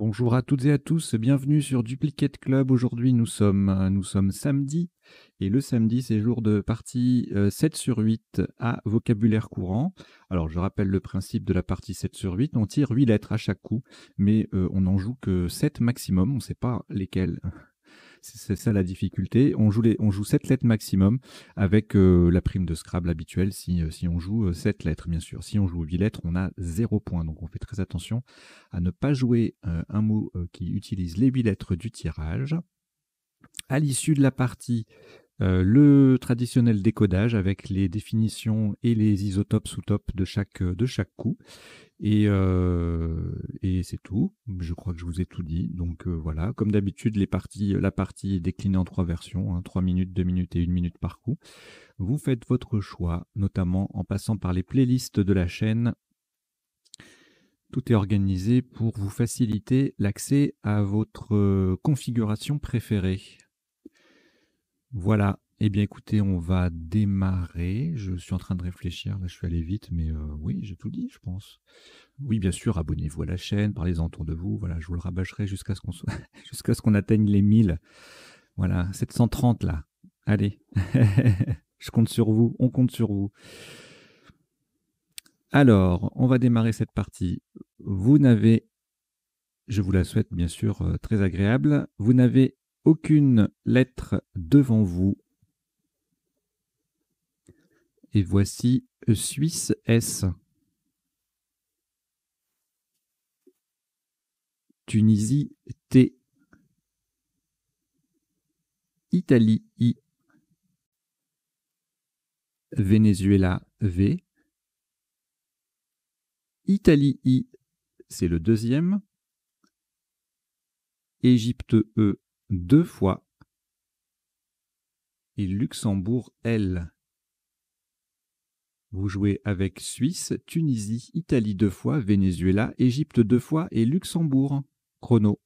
Bonjour à toutes et à tous, bienvenue sur Duplicate Club. Aujourd'hui, nous sommes samedi et le samedi, c'est jour de partie 7 sur 8 à vocabulaire courant. Alors, je rappelle le principe de la partie 7 sur 8. On tire 8 lettres à chaque coup, mais on n'en joue que 7 maximum. On ne sait pas lesquelles. C'est ça la difficulté. On joue 7 lettres maximum avec la prime de Scrabble habituelle si on joue 7 lettres, bien sûr. Si on joue 8 lettres, on a 0 point. Donc on fait très attention à ne pas jouer un mot qui utilise les 8 lettres du tirage. À l'issue de la partie, le traditionnel décodage avec les définitions et les isotopes, sous-topes de chaque coup. Et c'est tout. Je crois que je vous ai tout dit. Donc voilà, comme d'habitude, la partie est déclinée en 3 versions, hein, 3 minutes, 2 minutes et 1 minute par coup. Vous faites votre choix, notamment en passant par les playlists de la chaîne. Tout est organisé pour vous faciliter l'accès à votre configuration préférée. Voilà. Eh bien écoutez, on va démarrer. Je suis en train de réfléchir, là je suis allé vite, mais oui, j'ai tout dit, je pense. Oui, bien sûr, abonnez-vous à la chaîne, parlez-en autour de vous. Voilà, je vous le rabâcherai jusqu'à ce qu'on soit... jusqu'à ce qu'on atteigne les 1000. Voilà, 730 là. Allez, je compte sur vous, on compte sur vous. Alors, on va démarrer cette partie. Vous n'avez, je vous la souhaite bien sûr très agréable, vous n'avez aucune lettre devant vous. Et voici Suisse S. Tunisie T. Italie I. Venezuela V. Italie I, c'est le deuxième. Égypte E, 2 fois. Et Luxembourg L. Vous jouez avec Suisse, Tunisie, Italie 2 fois, Venezuela, Égypte 2 fois et Luxembourg. Chrono.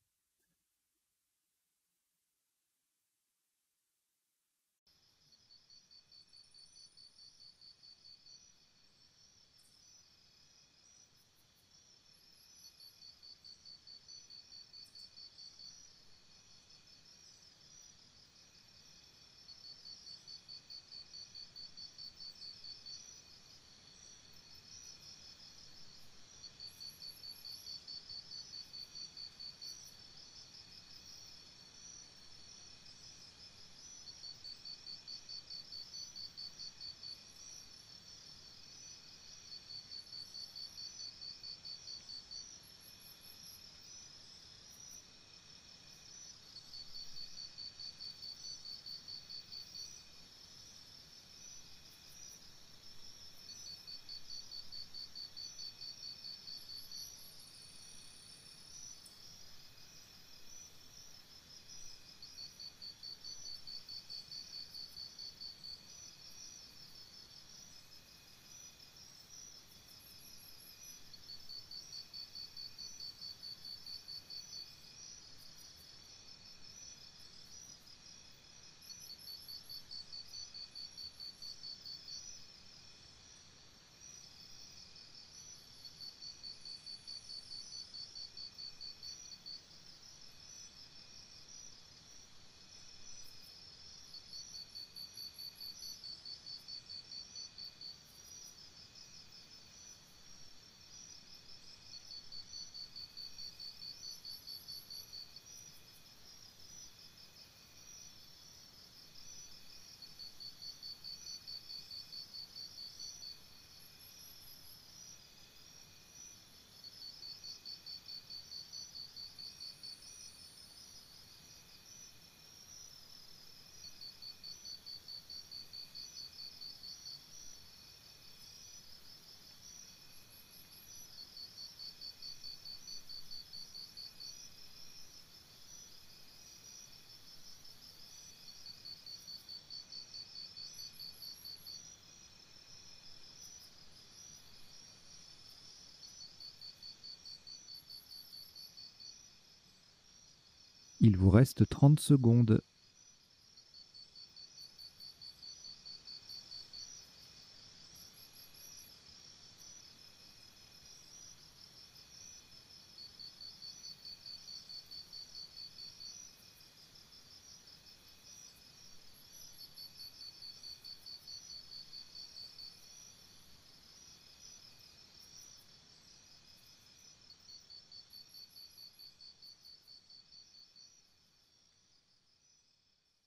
Il vous reste 30 secondes.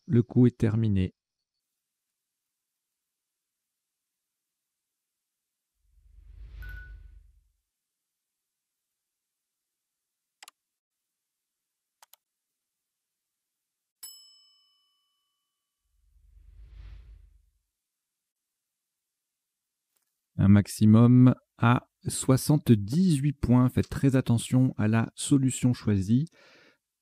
Le coup est terminé. Un maximum à 78 points. Faites très attention à la solution choisie.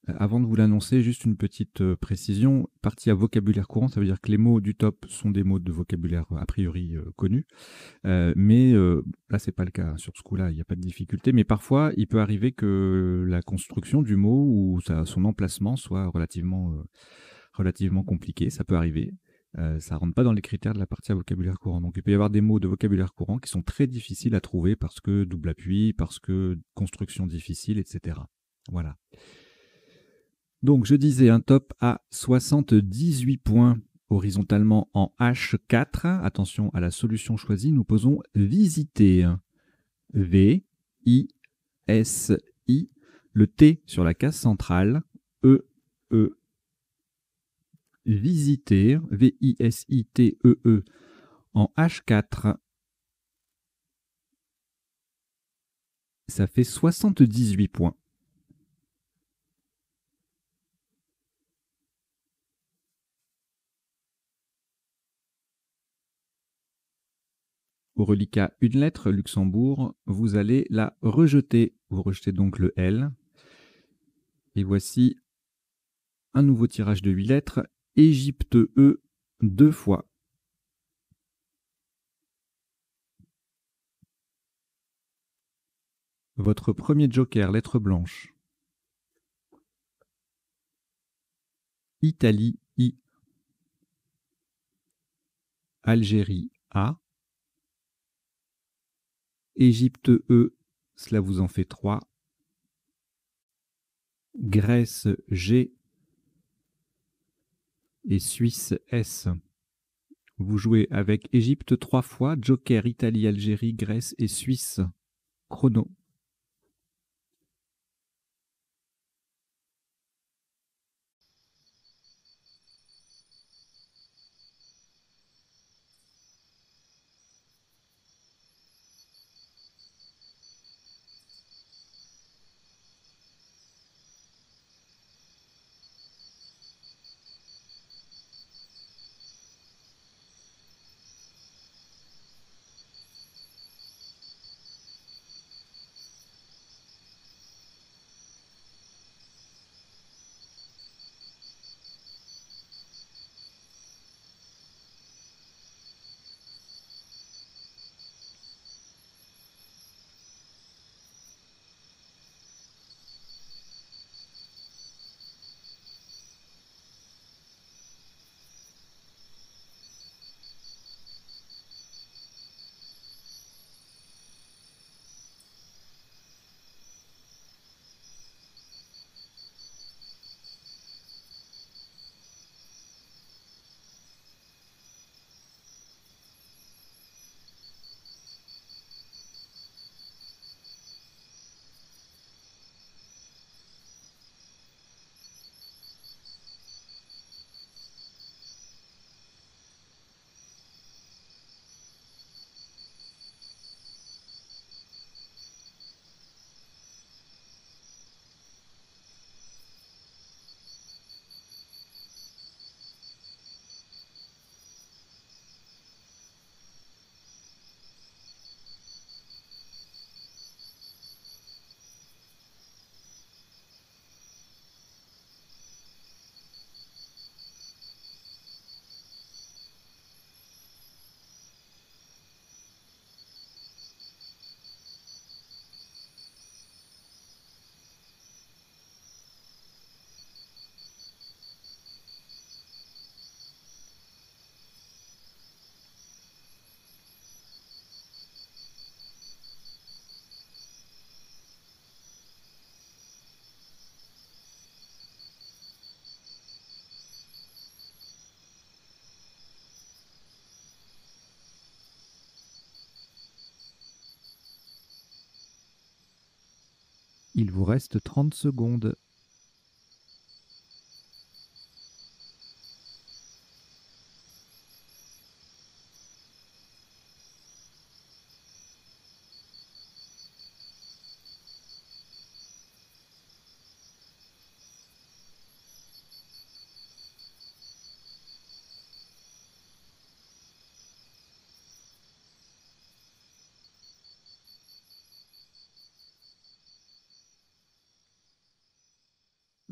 Avant de vous l'annoncer, juste une petite précision. Partie à vocabulaire courant, ça veut dire que les mots du top sont des mots de vocabulaire a priori connus. Mais là, c'est pas le cas. Sur ce coup-là, il n'y a pas de difficulté. Mais parfois, il peut arriver que la construction du mot ou son emplacement soit relativement compliqué. Ça peut arriver. Ça rentre pas dans les critères de la partie à vocabulaire courant. Donc il peut y avoir des mots de vocabulaire courant qui sont très difficiles à trouver parce que double appui, parce que construction difficile, etc. Voilà. Donc je disais un top à 78 points horizontalement en H4. Attention à la solution choisie, nous posons visiter. V, I, S, I. Le T sur la case centrale. E, E. Visiter. V-I-S-I-T-E-E. En H4. Ça fait 78 points. Au reliquat une lettre, Luxembourg, vous allez la rejeter. Vous rejetez donc le L. Et voici un nouveau tirage de 8 lettres. Égypte E, 2 fois. Votre premier joker, lettre blanche. Italie I. Algérie A. Égypte E, cela vous en fait 3. Grèce G. Et Suisse S. Vous jouez avec Égypte 3 fois, joker Italie, Algérie, Grèce et Suisse. Chrono. Il vous reste 30 secondes.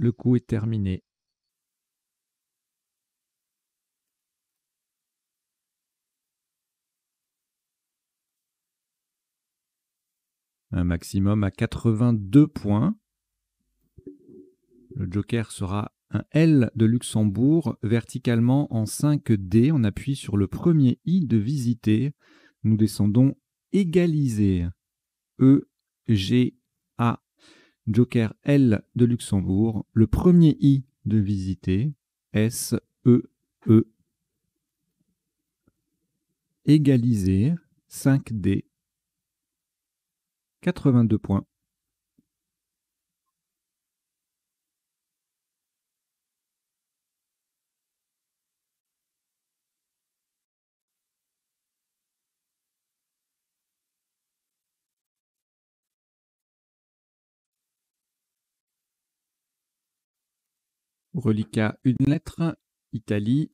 Le coup est terminé. Un maximum à 82 points. Le joker sera un L de Luxembourg, verticalement en 5D. On appuie sur le premier I de visiter. Nous descendons égaliser. E, G, A. Joker L de Luxembourg. Le premier I de visiter. S, E, E. Égaliser. 5D. 82 points. Reliquat, une lettre. Italie.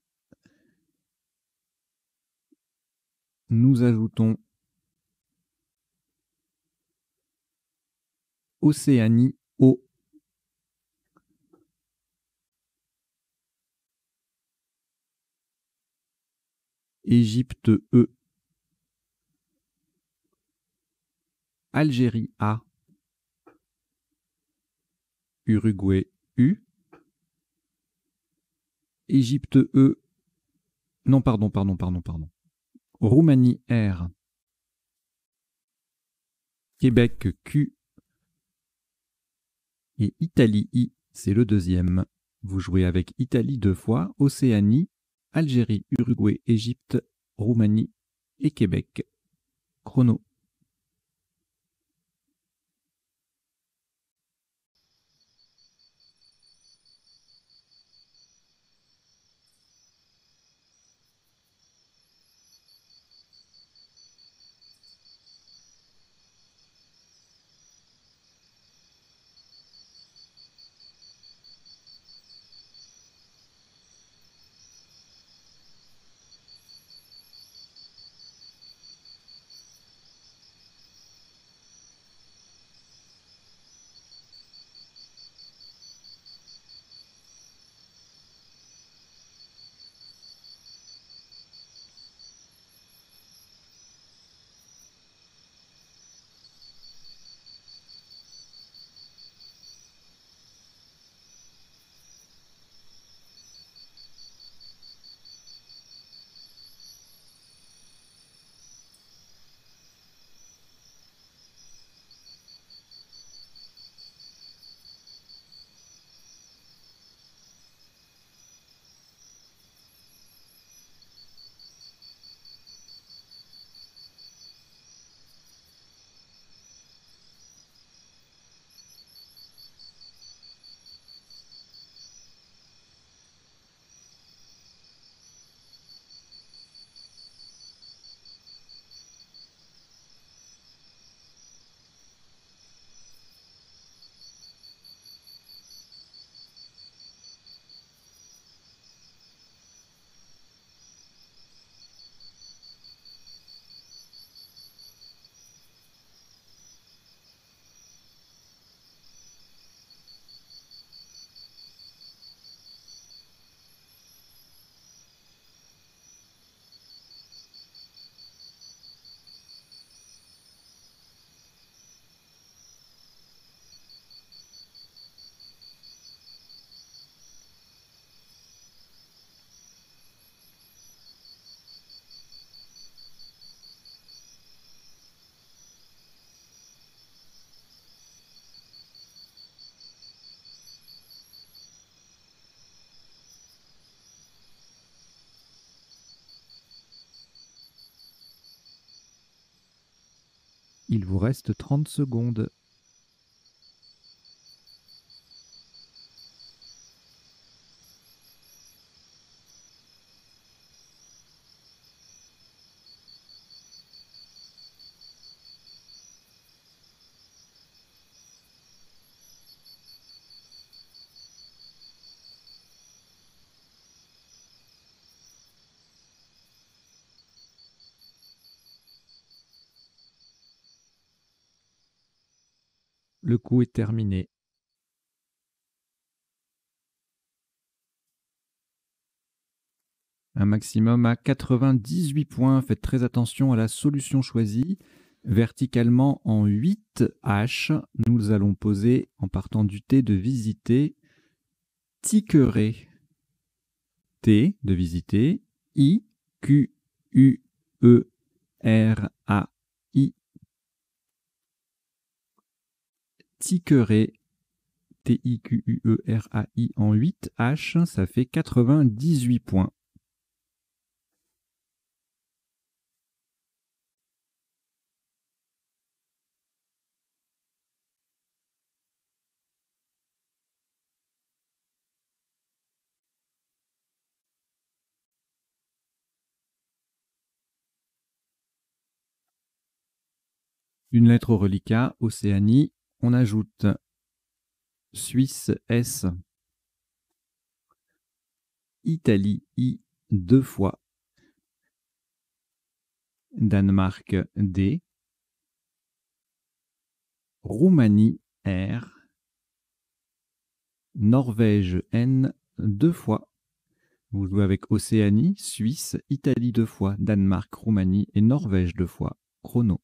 Nous ajoutons Océanie, O. Égypte, E. Algérie, A. Uruguay, U. Égypte, E. Non, pardon. Roumanie, R. Québec, Q. Et Italie, I. C'est le deuxième. Vous jouez avec Italie 2 fois, Océanie, Algérie, Uruguay, Égypte, Roumanie et Québec. Chrono. Il vous reste 30 secondes. Le coup est terminé. un maximum à 98 points. Faites très attention à la solution choisie. Verticalement en 8 H, nous allons poser, en partant du T de visiter, Tiqueray. T de visiter, I, Q, U, E, R, A, I. Tiqueray, T-I-Q-U-E-R-A-I en 8 H, ça fait 98 points. Une lettre au reliquat, Océanie, on ajoute Suisse, S, Italie, I, 2 fois, Danemark, D, Roumanie, R, Norvège, N, 2 fois. Vous jouez avec Océanie, Suisse, Italie 2 fois, Danemark, Roumanie et Norvège 2 fois. Chrono.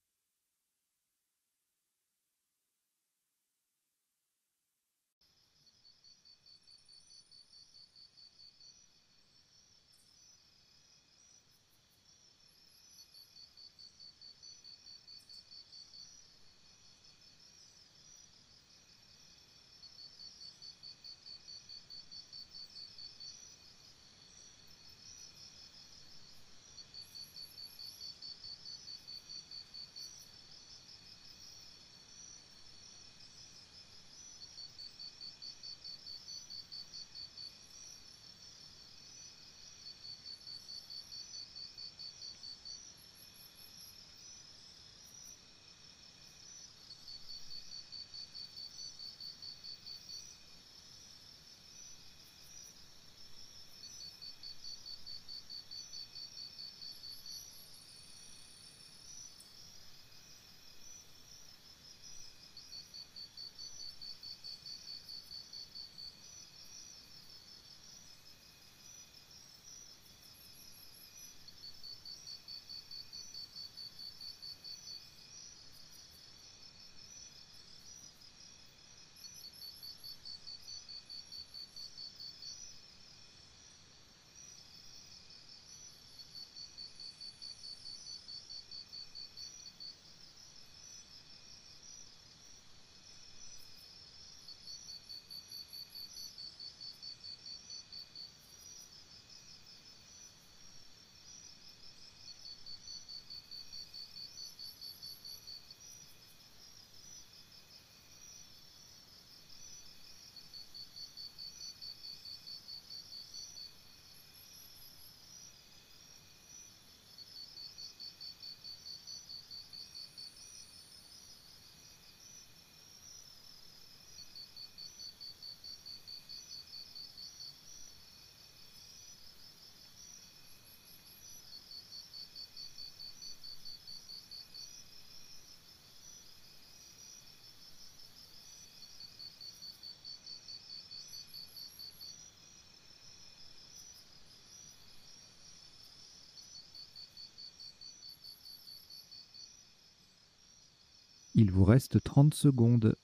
Il vous reste 30 secondes.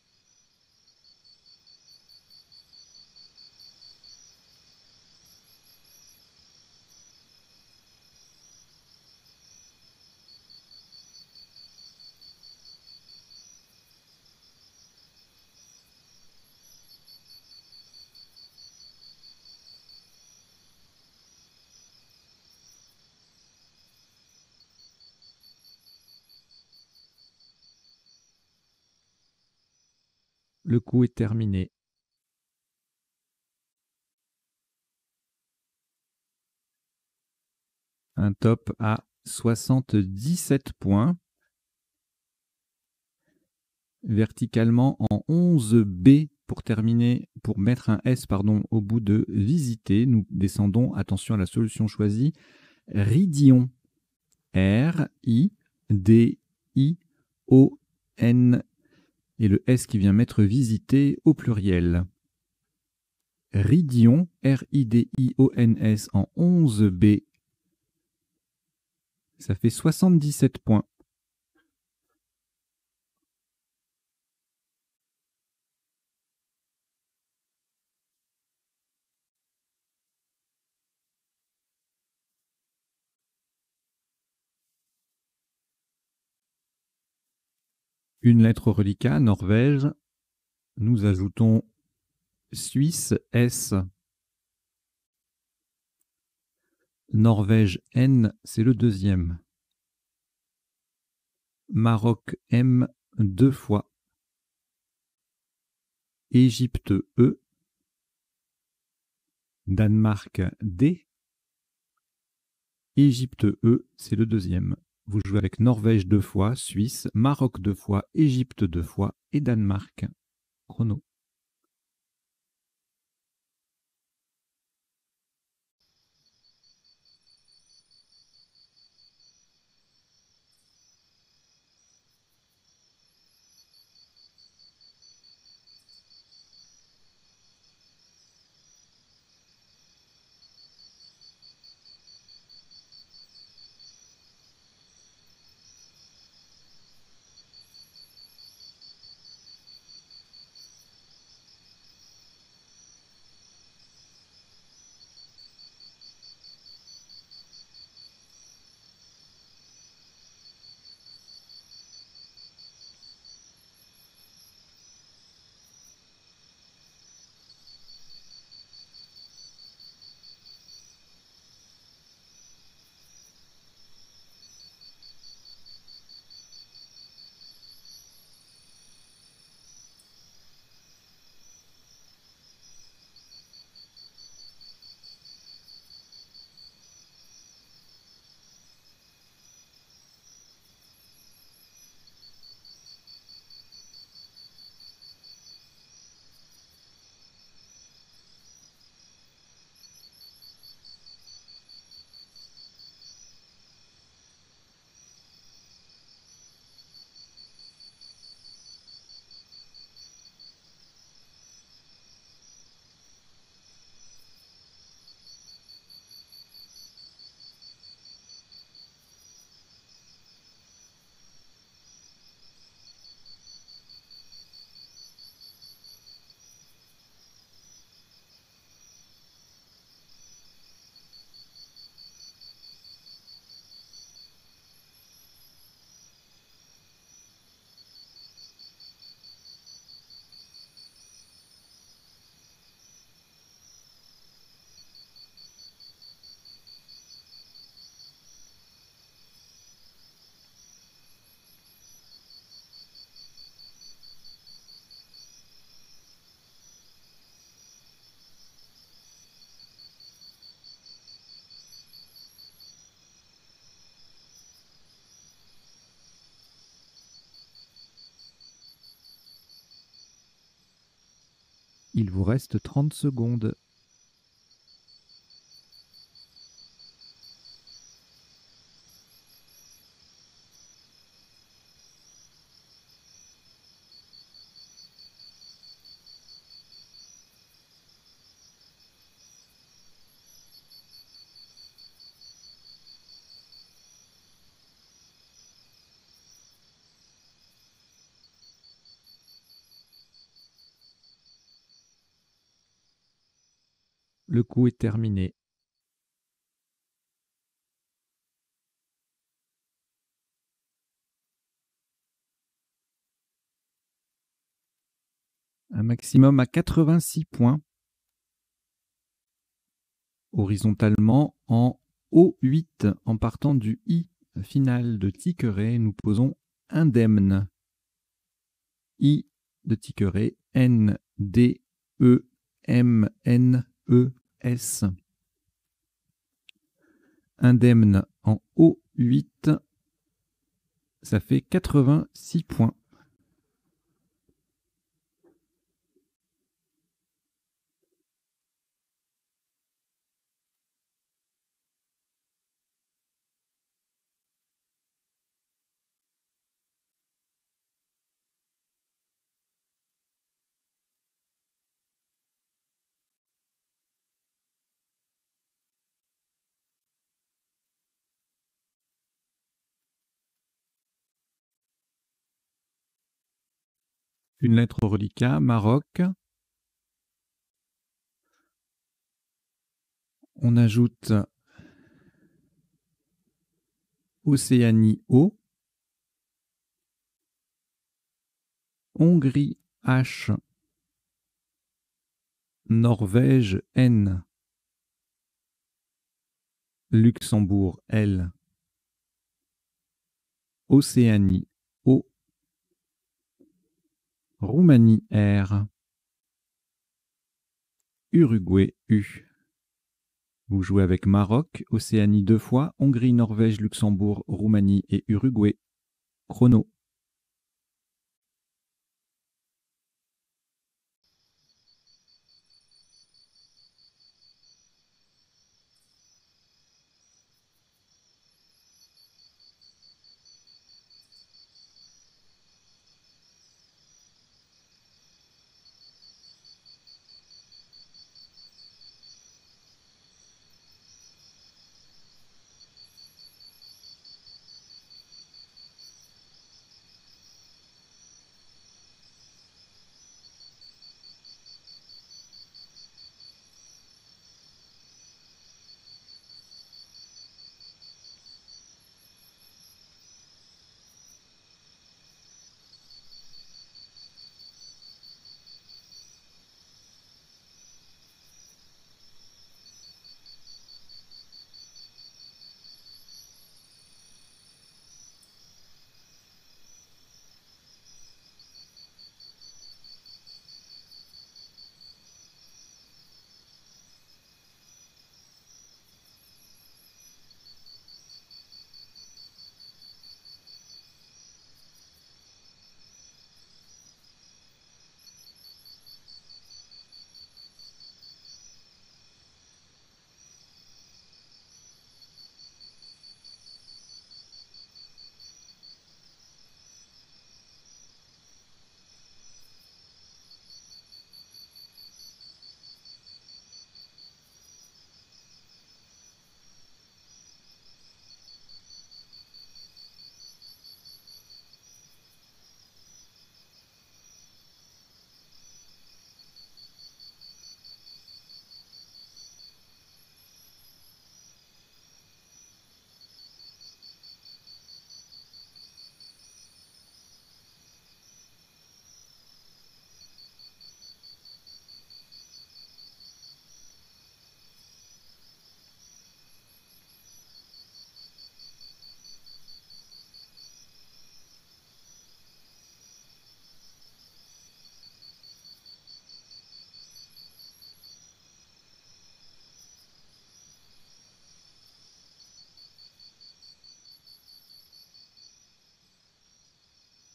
Le coup est terminé. Un top à 77 points. Verticalement en 11 B pour terminer, pour mettre un S au bout de visiter. Nous descendons, attention à la solution choisie, Ridion. R-I-D-I-O-N et le S qui vient mettre visiter au pluriel. Ridion, R-I-D-I-O-N-S en 11 B Ça fait 77 points. Une lettre reliquat, Norvège. Nous ajoutons Suisse, S. Norvège, N, c'est le deuxième. Maroc, M, 2 fois. Égypte, E. Danemark, D. Égypte, E, c'est le deuxième. Vous jouez avec Norvège 2 fois, Suisse, Maroc 2 fois, Égypte 2 fois et Danemark. Chrono. Il vous reste 30 secondes. Le coup est terminé. Un maximum à 86 points. Horizontalement en O8 en partant du I final de Tiqueret, nous posons indemne. I de Tiqueret, N, D, E, M, N, E, S. Indemne en O8, ça fait 86 points. Une lettre au reliquat, Maroc. On ajoute Océanie O. Hongrie H. Norvège N. Luxembourg L. Océanie O. Roumanie R. Uruguay U. Vous jouez avec Maroc, Océanie 2 fois, Hongrie, Norvège, Luxembourg, Roumanie et Uruguay. Chrono.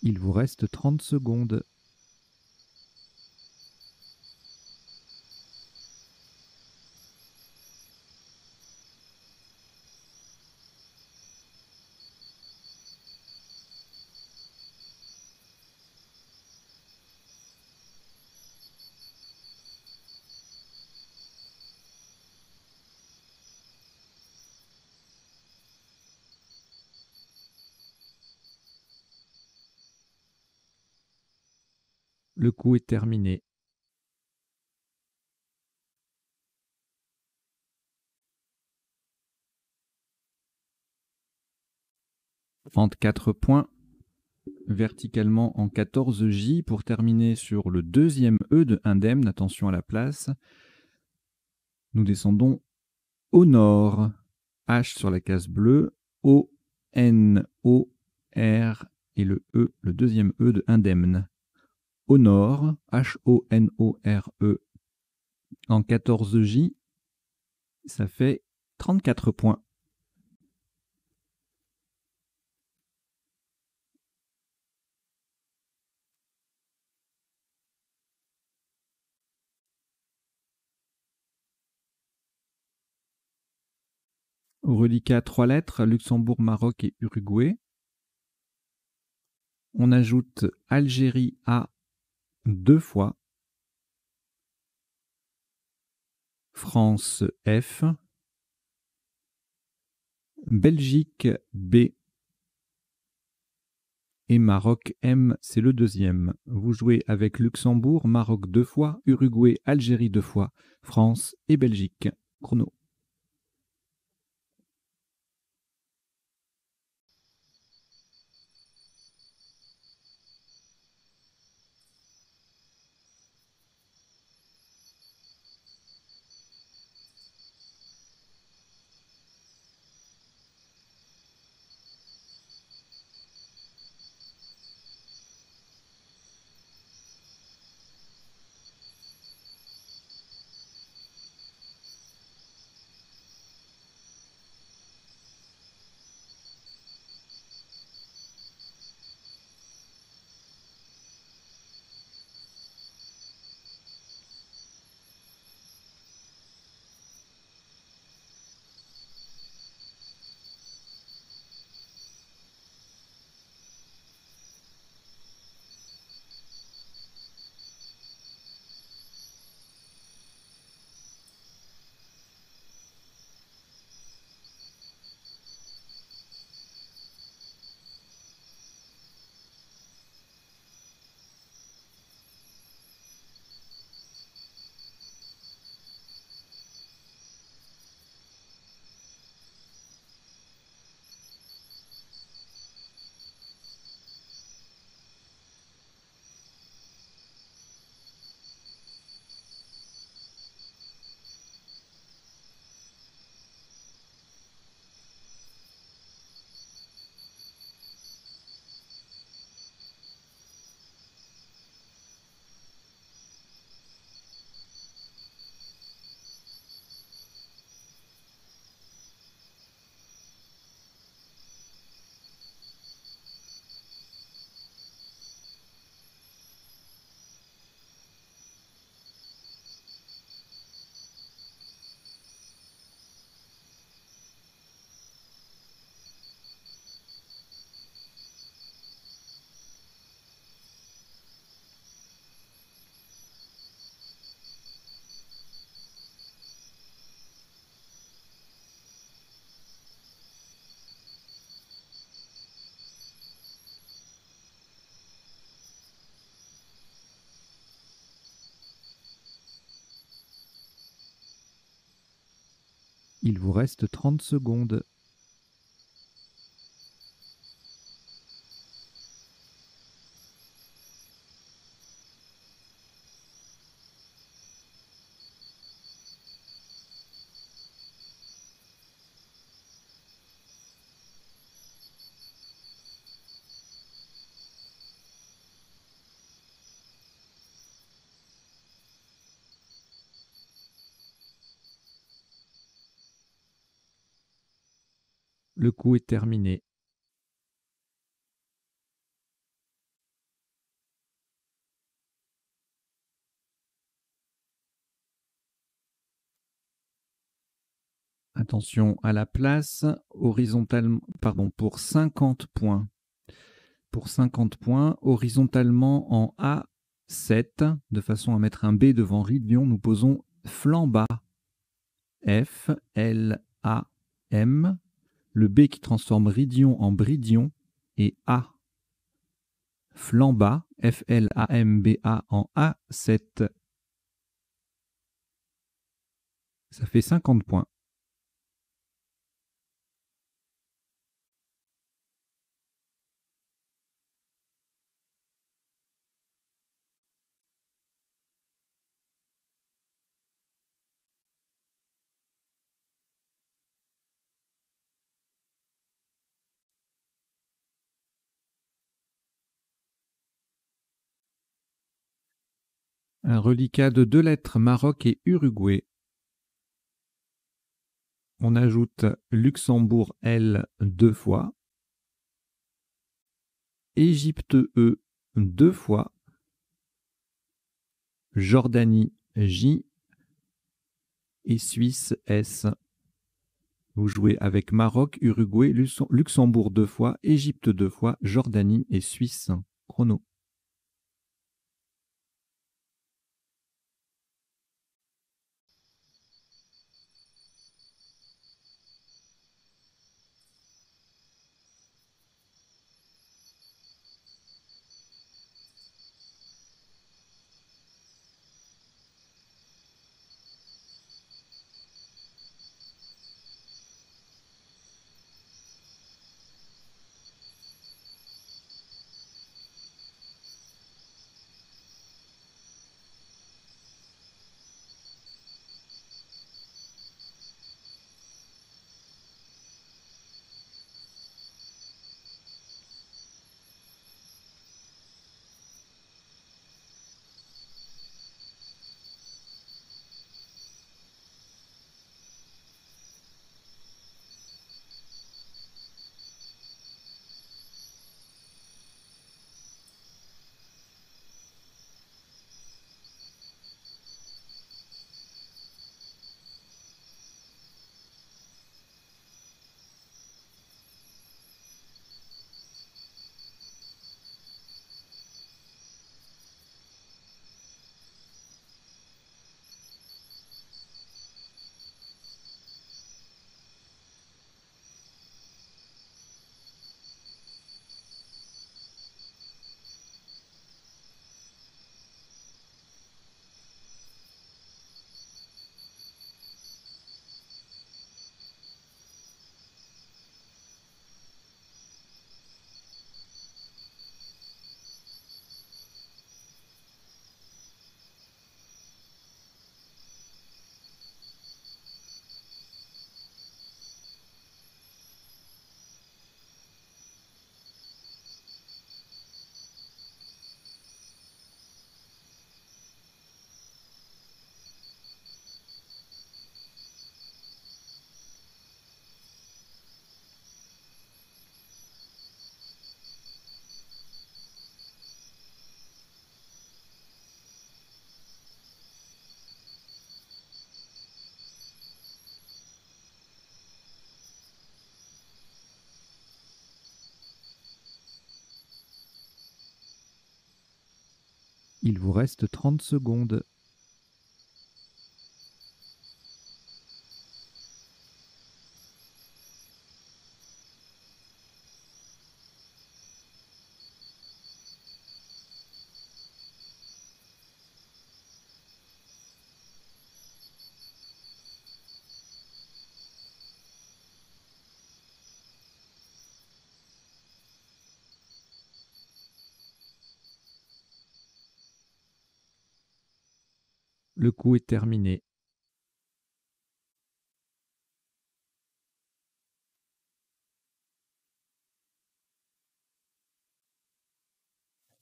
Il vous reste 30 secondes. Le coup est terminé. Trente-quatre points, verticalement en 14 J pour terminer sur le deuxième E de indemne. Attention à la place. Nous descendons au nord. H sur la case bleue. O, N, O, R et le E, le deuxième E de indemne. Au nord, H-O-N-O-R-E en 14 J, ça fait 34 points. Au reliquat 3 lettres, Luxembourg, Maroc et Uruguay. On ajoute Algérie A 2 fois. France F. Belgique B. et Maroc M, c'est le deuxième. Vous jouez avec Luxembourg, Maroc 2 fois, Uruguay, Algérie 2 fois, France et Belgique. Chrono. Il vous reste 30 secondes. Le coup est terminé. Attention à la place, horizontalement, pardon, pour 50 points. Pour 50 points, horizontalement en A7, de façon à mettre un B devant Ridion, nous posons flanc bas. F-L-A-M. Le B qui transforme Ridion en Bridion et A. Flanc bas, F-L-A-M-B-A en A7. Ça fait 50 points. Un reliquat de 2 lettres, Maroc et Uruguay. On ajoute Luxembourg L 2 fois, Égypte E 2 fois, Jordanie J et Suisse S. Vous jouez avec Maroc, Uruguay, Luxembourg 2 fois, Égypte 2 fois, Jordanie et Suisse. Chrono. Il vous reste 30 secondes. Le coup est terminé.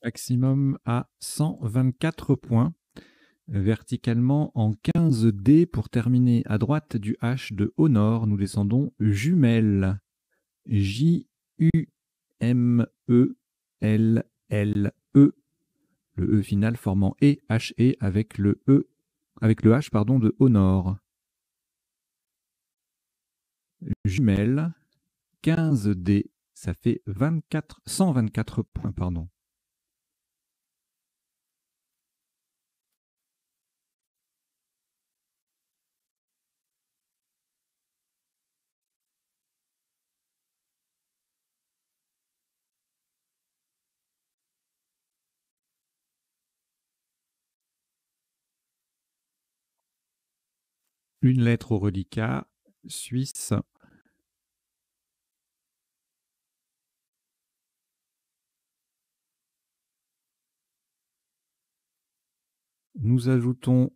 Maximum à 124 points. Verticalement en 15 dés pour terminer à droite du H de au nord. Nous descendons jumelles. J-U-M-E-L-L-E. Le E final formant E-H-E avec le E, avec le H pardon, de au nord. Jumelles, 15 dés, ça fait 124 points, pardon. Une lettre au reliquat, Suisse. Nous ajoutons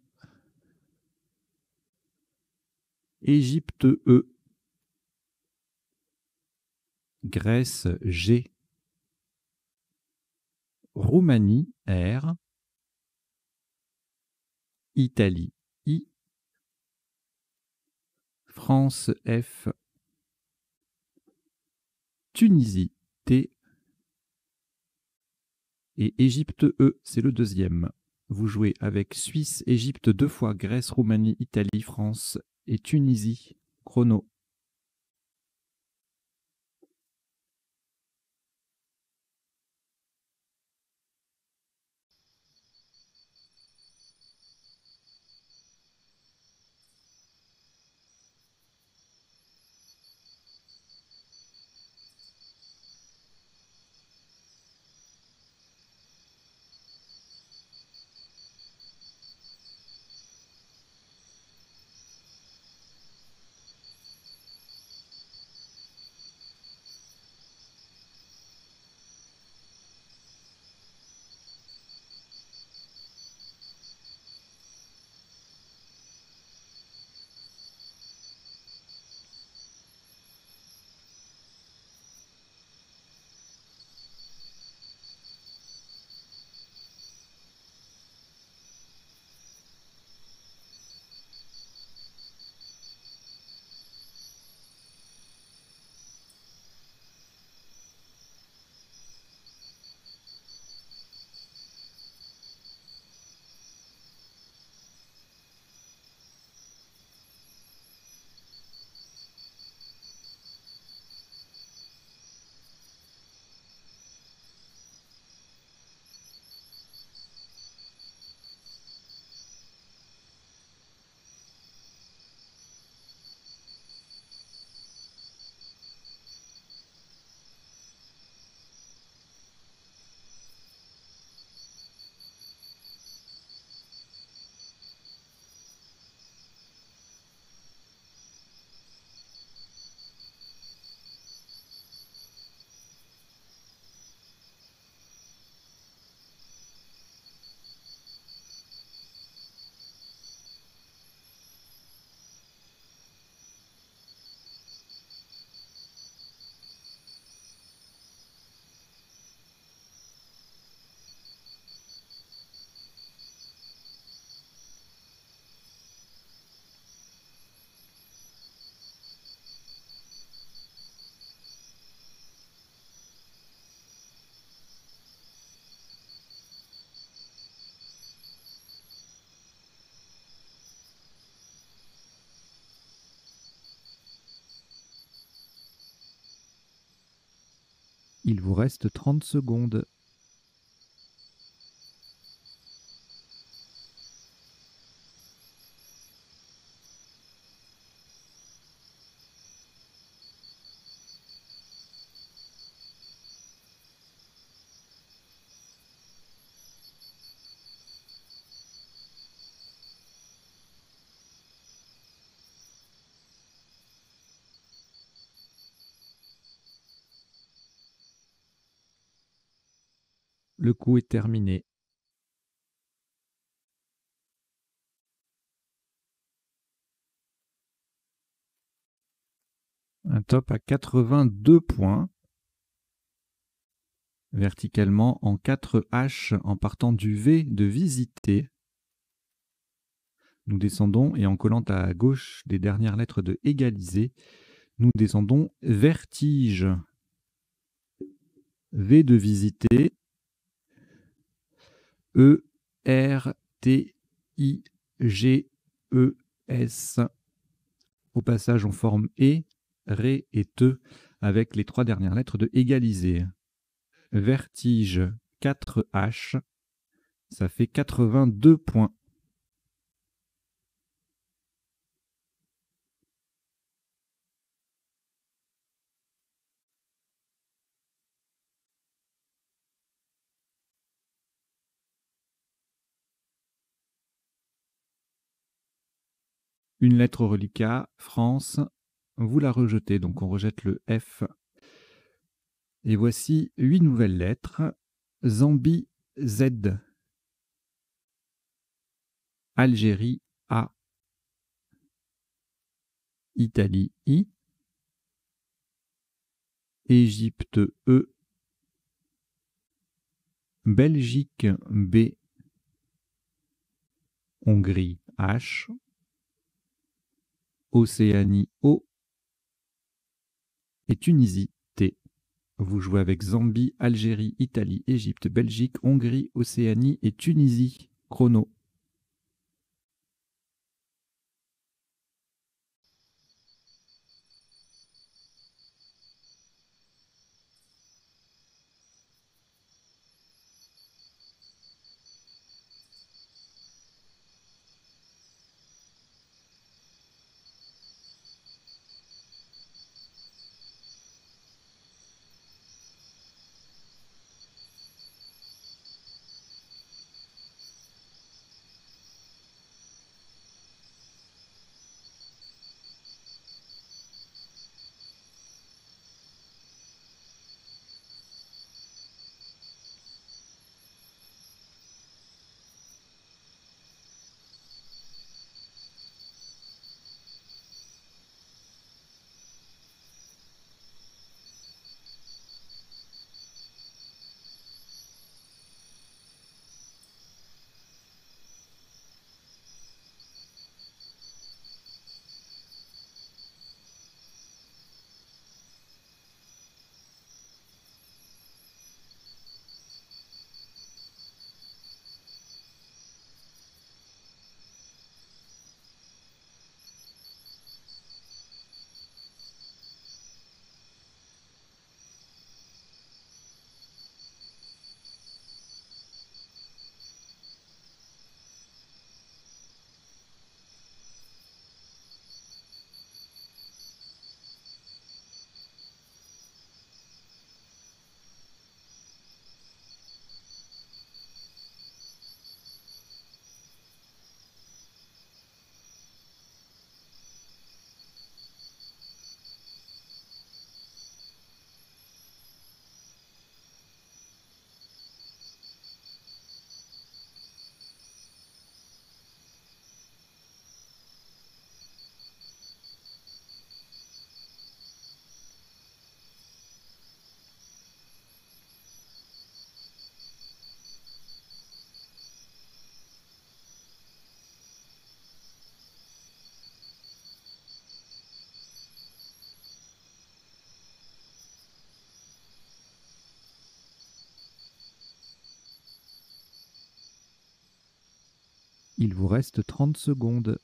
Égypte E, Grèce G, Roumanie R, Italie I, France F, Tunisie T et Égypte E, c'est le deuxième. Vous jouez avec Suisse, Égypte 2 fois, Grèce, Roumanie, Italie, France et Tunisie. Chrono. Il vous reste 30 secondes. Le coup est terminé. Un top à 82 points. Verticalement en 4 H en partant du V de visiter. Nous descendons et en collant à gauche des dernières lettres de égaliser, nous descendons vertige. V de visiter. E, R, T, I, G, E, S. Au passage, on forme E, Ré et Te avec les 3 dernières lettres de égaliser. Vertige 4 H, ça fait 82 points. Une lettre au reliquat, France, vous la rejetez, donc on rejette le F. Et voici 8 nouvelles lettres. Zambie, Z. Algérie, A. Italie, I. Égypte, E. Belgique, B. Hongrie, H. Océanie, O. Et Tunisie, T. Vous jouez avec Zambie, Algérie, Italie, Égypte, Belgique, Hongrie, Océanie et Tunisie. Chrono. Il vous reste 30 secondes.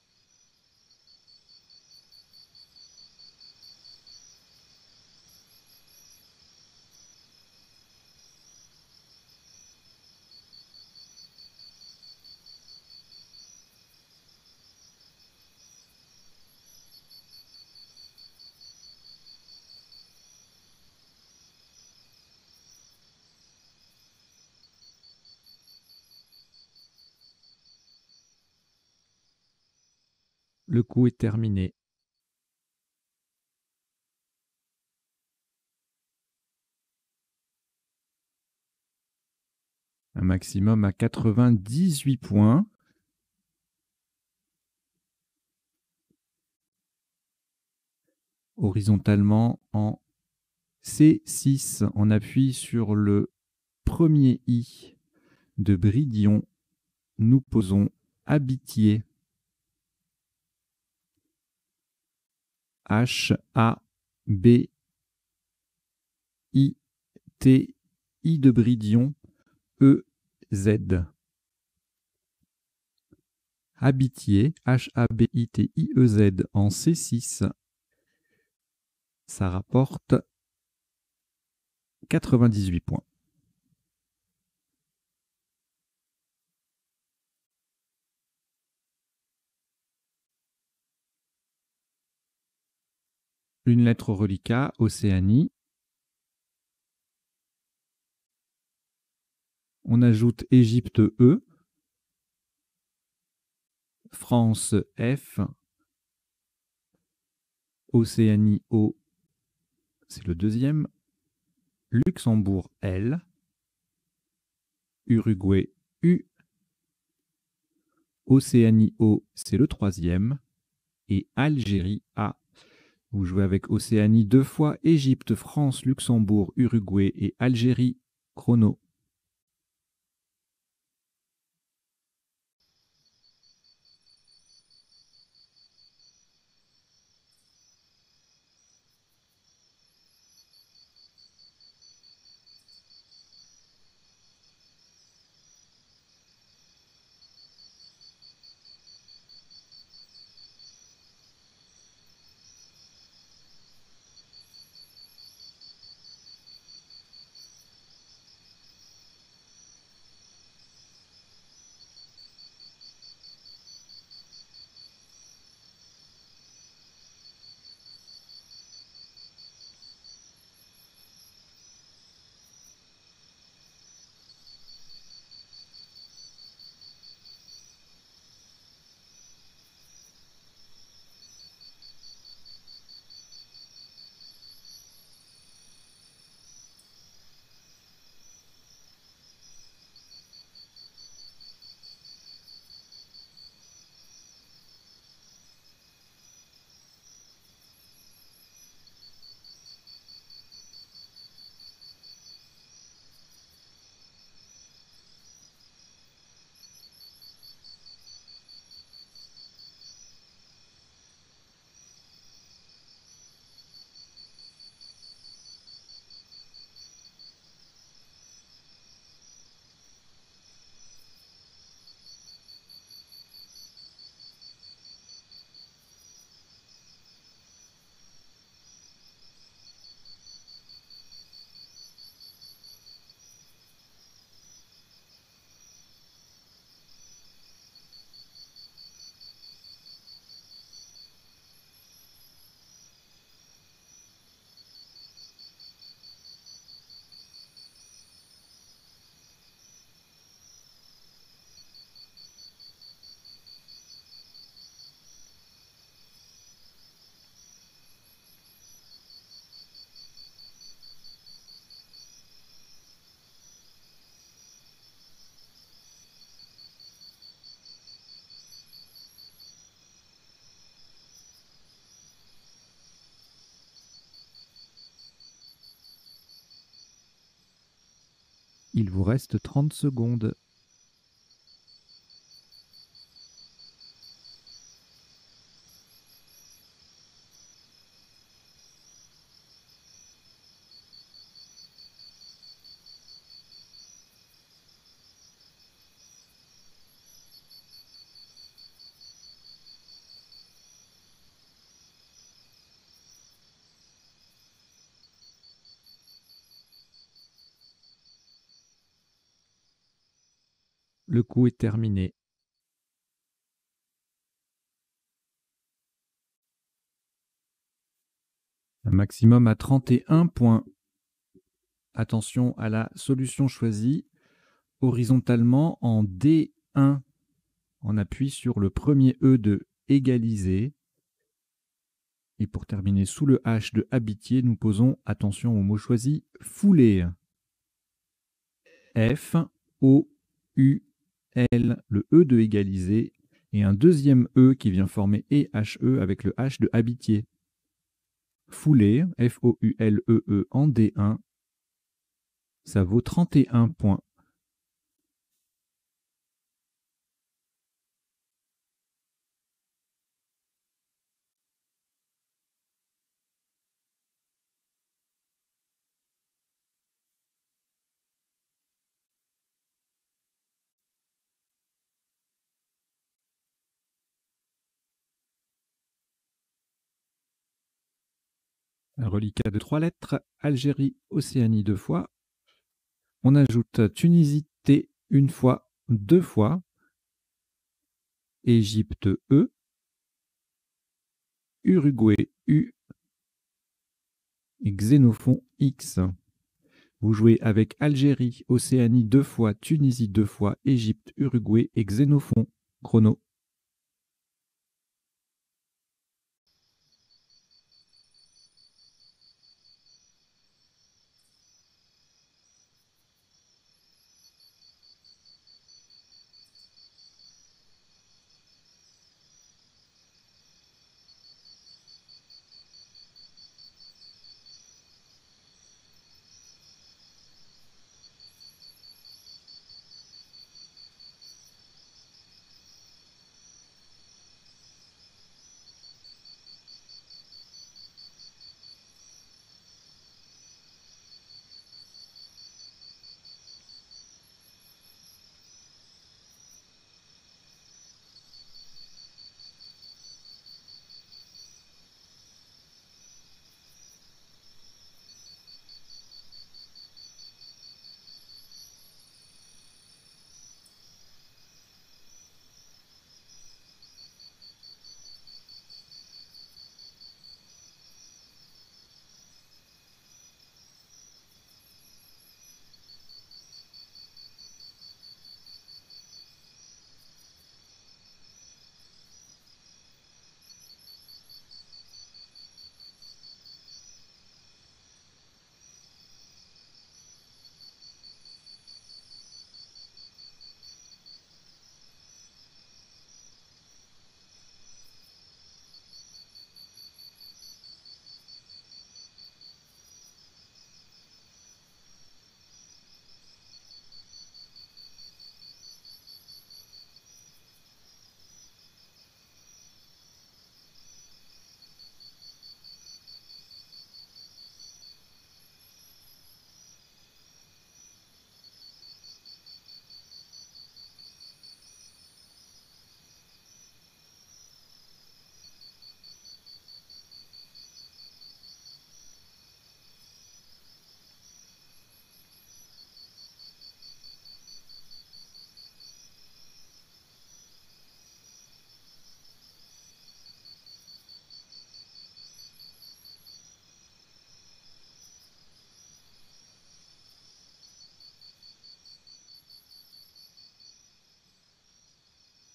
Le coup est terminé. Un maximum à 98 points. Horizontalement en C6, on appuie sur le premier I de Bridion. Nous posons Habitier. H-A-B-I-T-I de Bridion. E-Z. Habitier, H-A-B-I-T-I-E-Z en C6. Ça rapporte 98 points. Une lettre reliquat, Océanie. On ajoute Égypte E. France F. Océanie O. C'est le deuxième. Luxembourg L. Uruguay U. Océanie O, c'est le troisième. Et Algérie A. Vous jouez avec Océanie 2 fois, Égypte, France, Luxembourg, Uruguay et Algérie. Chrono. Il vous reste 30 secondes. Le coup est terminé. Un maximum à 31 points. Attention à la solution choisie. Horizontalement en D1. On appuie sur le premier E de égaliser. Et pour terminer sous le H de habitier, nous posons, attention au mot choisi, fouler. F, O, L, le E de égaliser, et un deuxième E qui vient former EHE avec le H de habitié. Foulée, F-O-U-L-E-E en D1, ça vaut 31 points. Un reliquat de 3 lettres, Algérie, Océanie 2 fois. On ajoute Tunisie T une fois, 2 fois. Égypte E. Uruguay U. Et Xénophon X. Vous jouez avec Algérie, Océanie 2 fois, Tunisie 2 fois, Égypte, Uruguay et Xénophon. Chrono.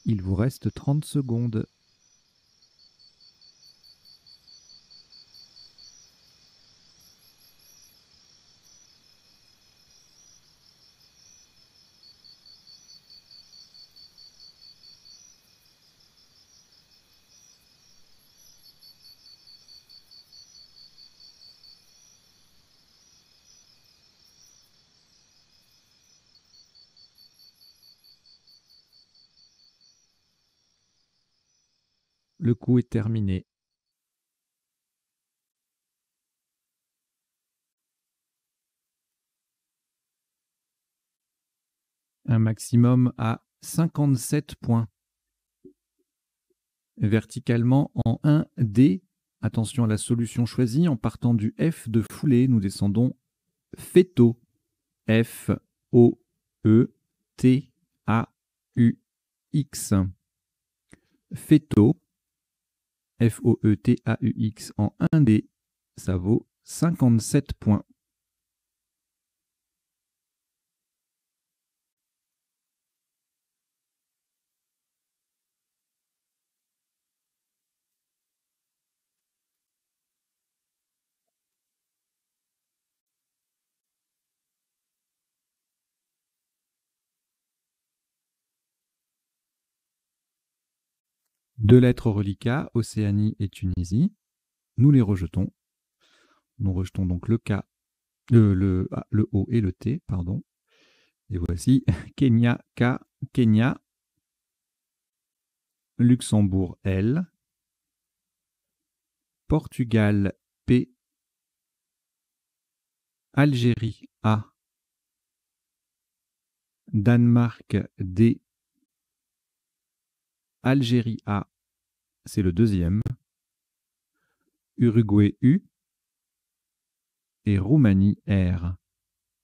Il vous reste 30 secondes. Le coup est terminé. Un maximum à 57 points. Verticalement en 1D, attention à la solution choisie, en partant du F de foulée, nous descendons Fétaux. F-O-E-T-A-U-X. Fétaux. F-O-E-T-A-U-X en 1D, ça vaut 57 points. Deux lettres au reliquat, Océanie et Tunisie. Nous les rejetons. Nous rejetons donc le K, le O et le T, pardon. Et voici Kenya K, Kenya, Luxembourg L, Portugal P, Algérie A, Danemark D, Algérie A, c'est le deuxième, Uruguay U et Roumanie R.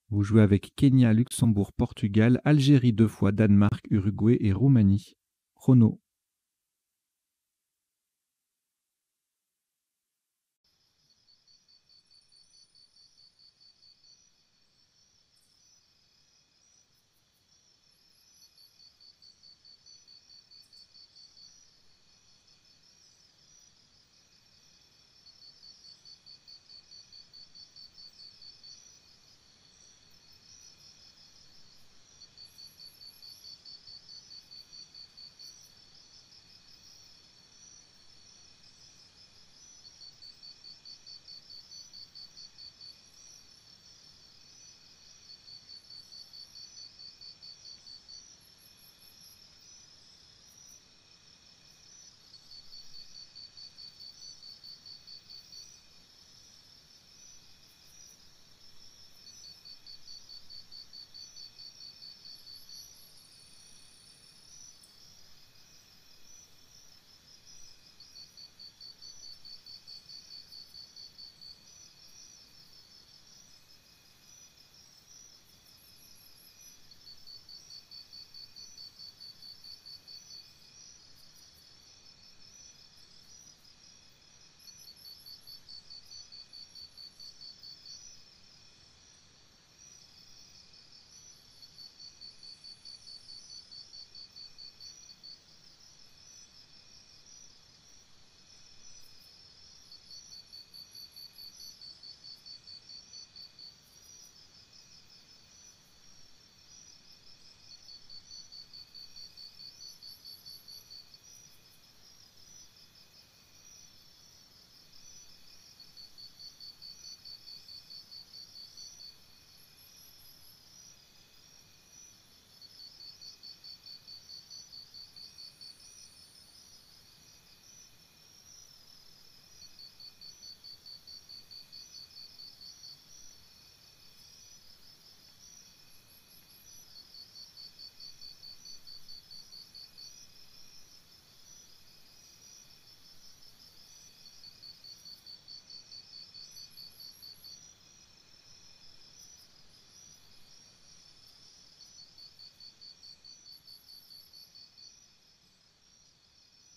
Vous jouez avec Kenya, Luxembourg, Portugal, Algérie 2 fois, Danemark, Uruguay et Roumanie. Chrono.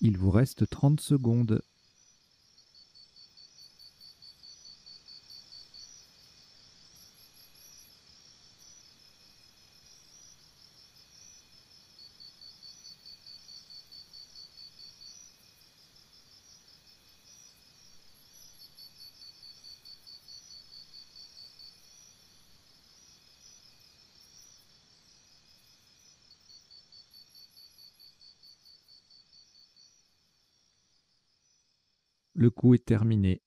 Il vous reste 30 secondes. Le coup est terminé.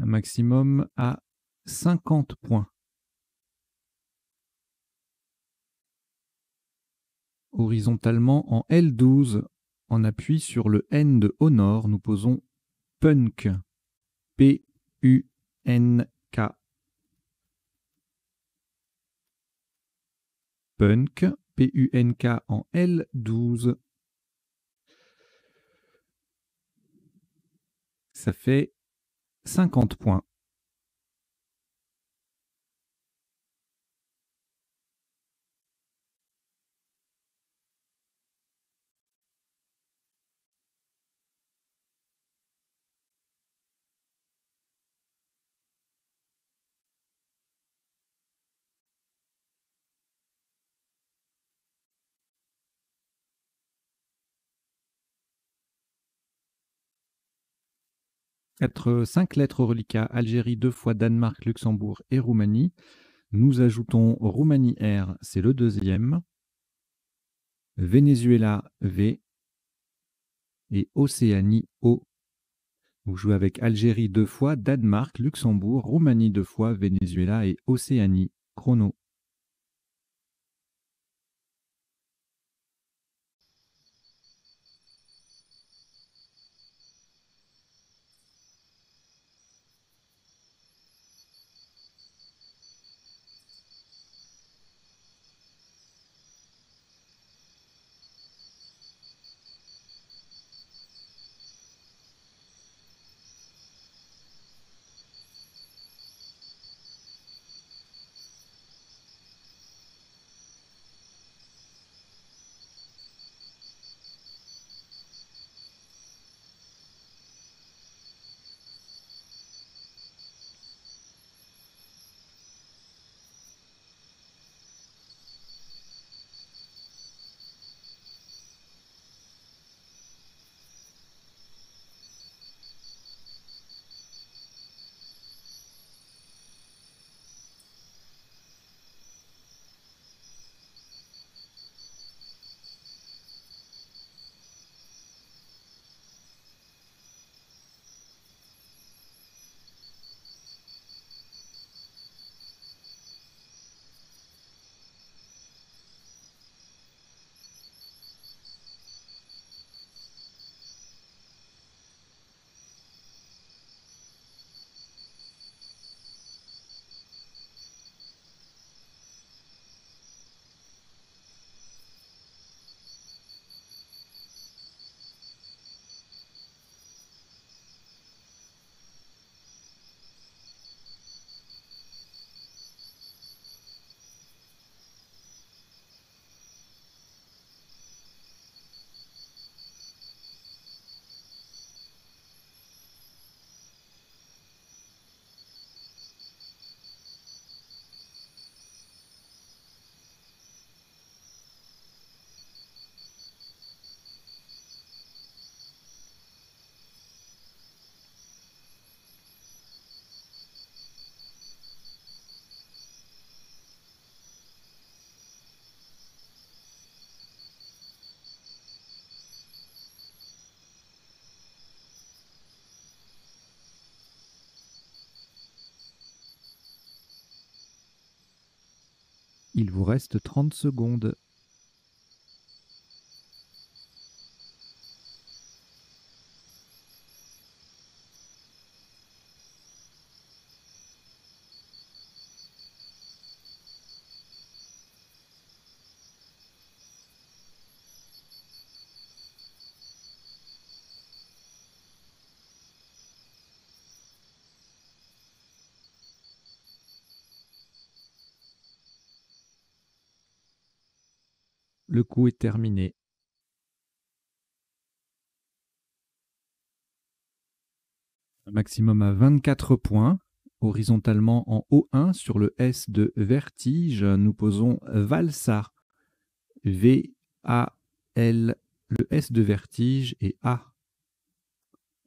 Un maximum à 50 points. Horizontalement en L12, en appui sur le N de Honor, nous posons Punk. P-U-N-K. Punk. P-U-N-K en L12. Ça fait 50 points. 5 lettres au reliquat, Algérie 2 fois, Danemark, Luxembourg et Roumanie. Nous ajoutons Roumanie R, c'est le deuxième. Venezuela V et Océanie O. Vous jouez avec Algérie 2 fois, Danemark, Luxembourg, Roumanie 2 fois, Venezuela et Océanie. Chrono. Il vous reste 30 secondes. Le coup est terminé. Un maximum à 24 points. Horizontalement en O1 sur le S de vertige, nous posons Valsa. V-A-L, le S de vertige et A.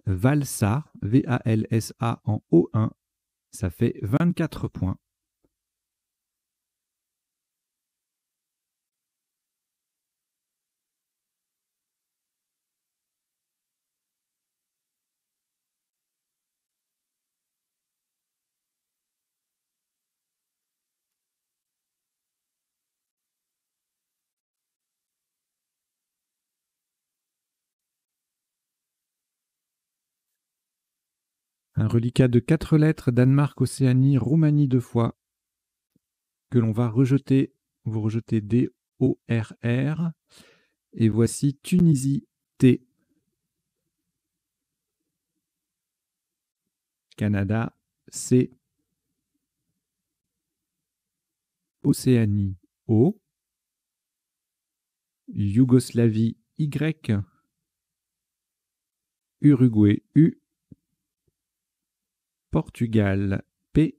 Valsa, V-A-L-S-A en O1. Ça fait 24 points. Un reliquat de 4 lettres, Danemark, Océanie, Roumanie 2 fois, que l'on va rejeter. Vous rejetez D-O-R-R. Et voici Tunisie T. Canada C. Océanie O. Yougoslavie Y. Uruguay U. Portugal P.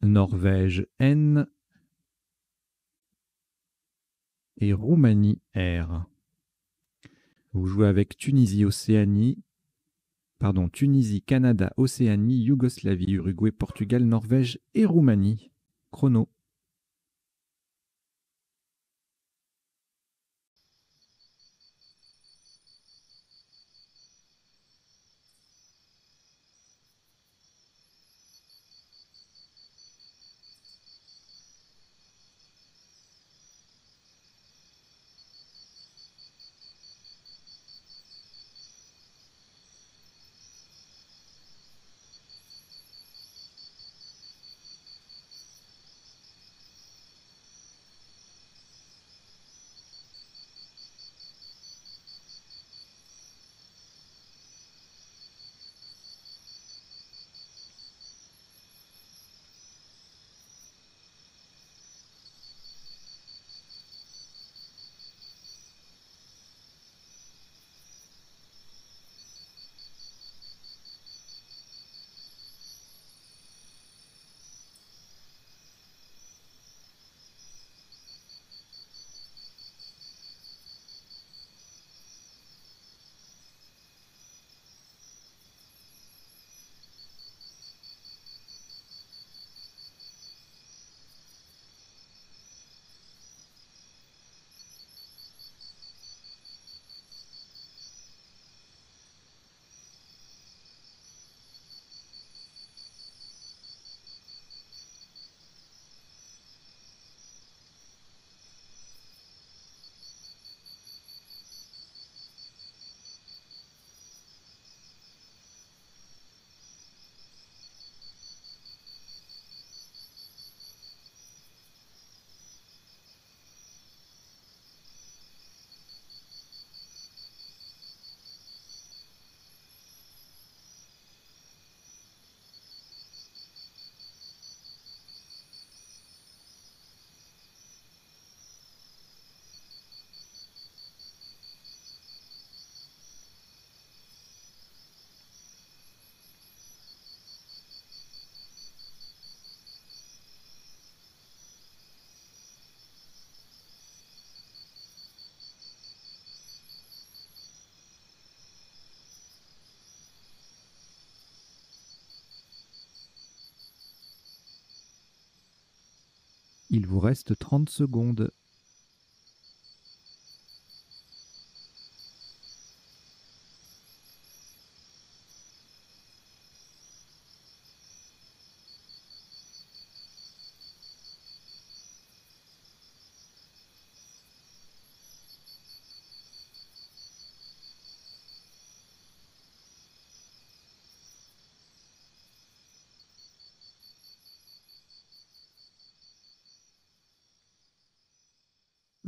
Norvège N. Et Roumanie R. Vous jouez avec Tunisie Océanie. Pardon, Tunisie, Canada, Océanie, Yougoslavie, Uruguay, Portugal, Norvège et Roumanie. Chrono. Il vous reste 30 secondes.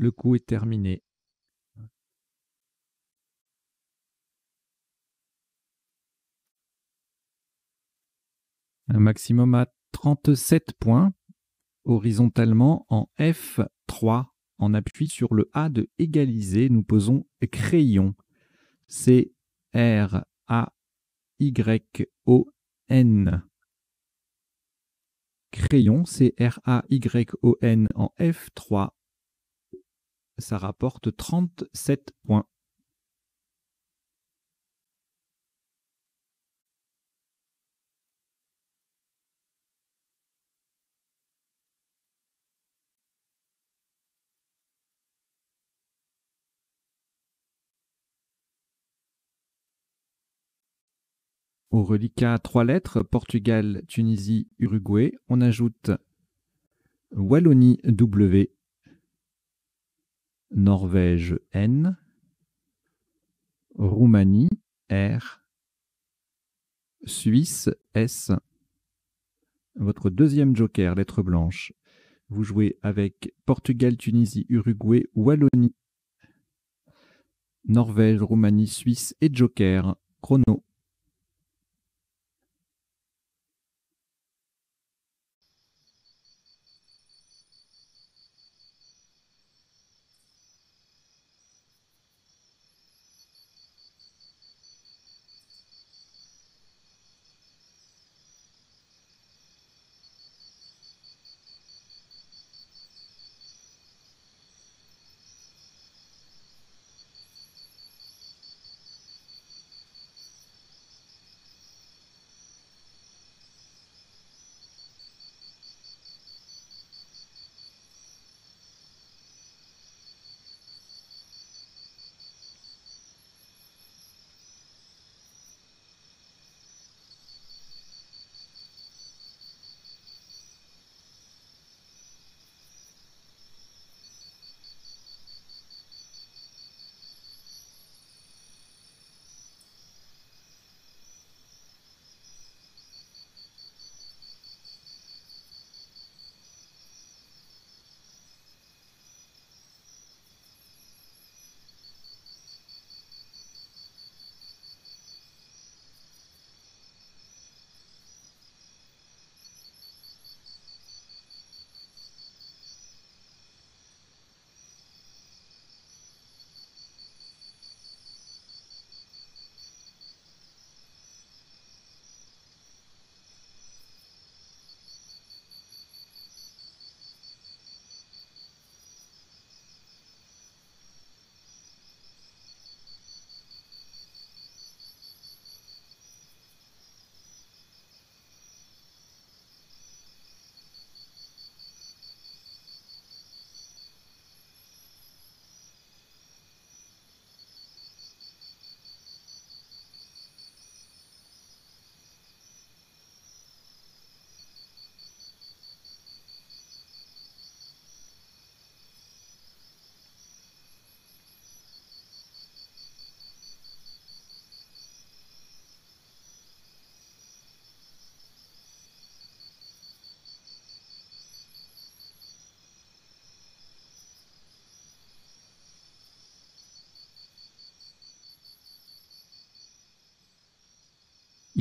Le coup est terminé. Un maximum à 37 points, horizontalement en F3. En appui sur le A de égaliser, nous posons crayon. C-R-A-Y-O-N. Crayon, C-R-A-Y-O-N en F3. Ça rapporte 37 points. Au reliquat 3 lettres, Portugal, Tunisie, Uruguay, on ajoute Wallonie W, Norvège N, Roumanie R, Suisse S. Votre deuxième joker, lettre blanche. Vous jouez avec Portugal, Tunisie, Uruguay, Wallonie, Norvège, Roumanie, Suisse et joker. Chrono.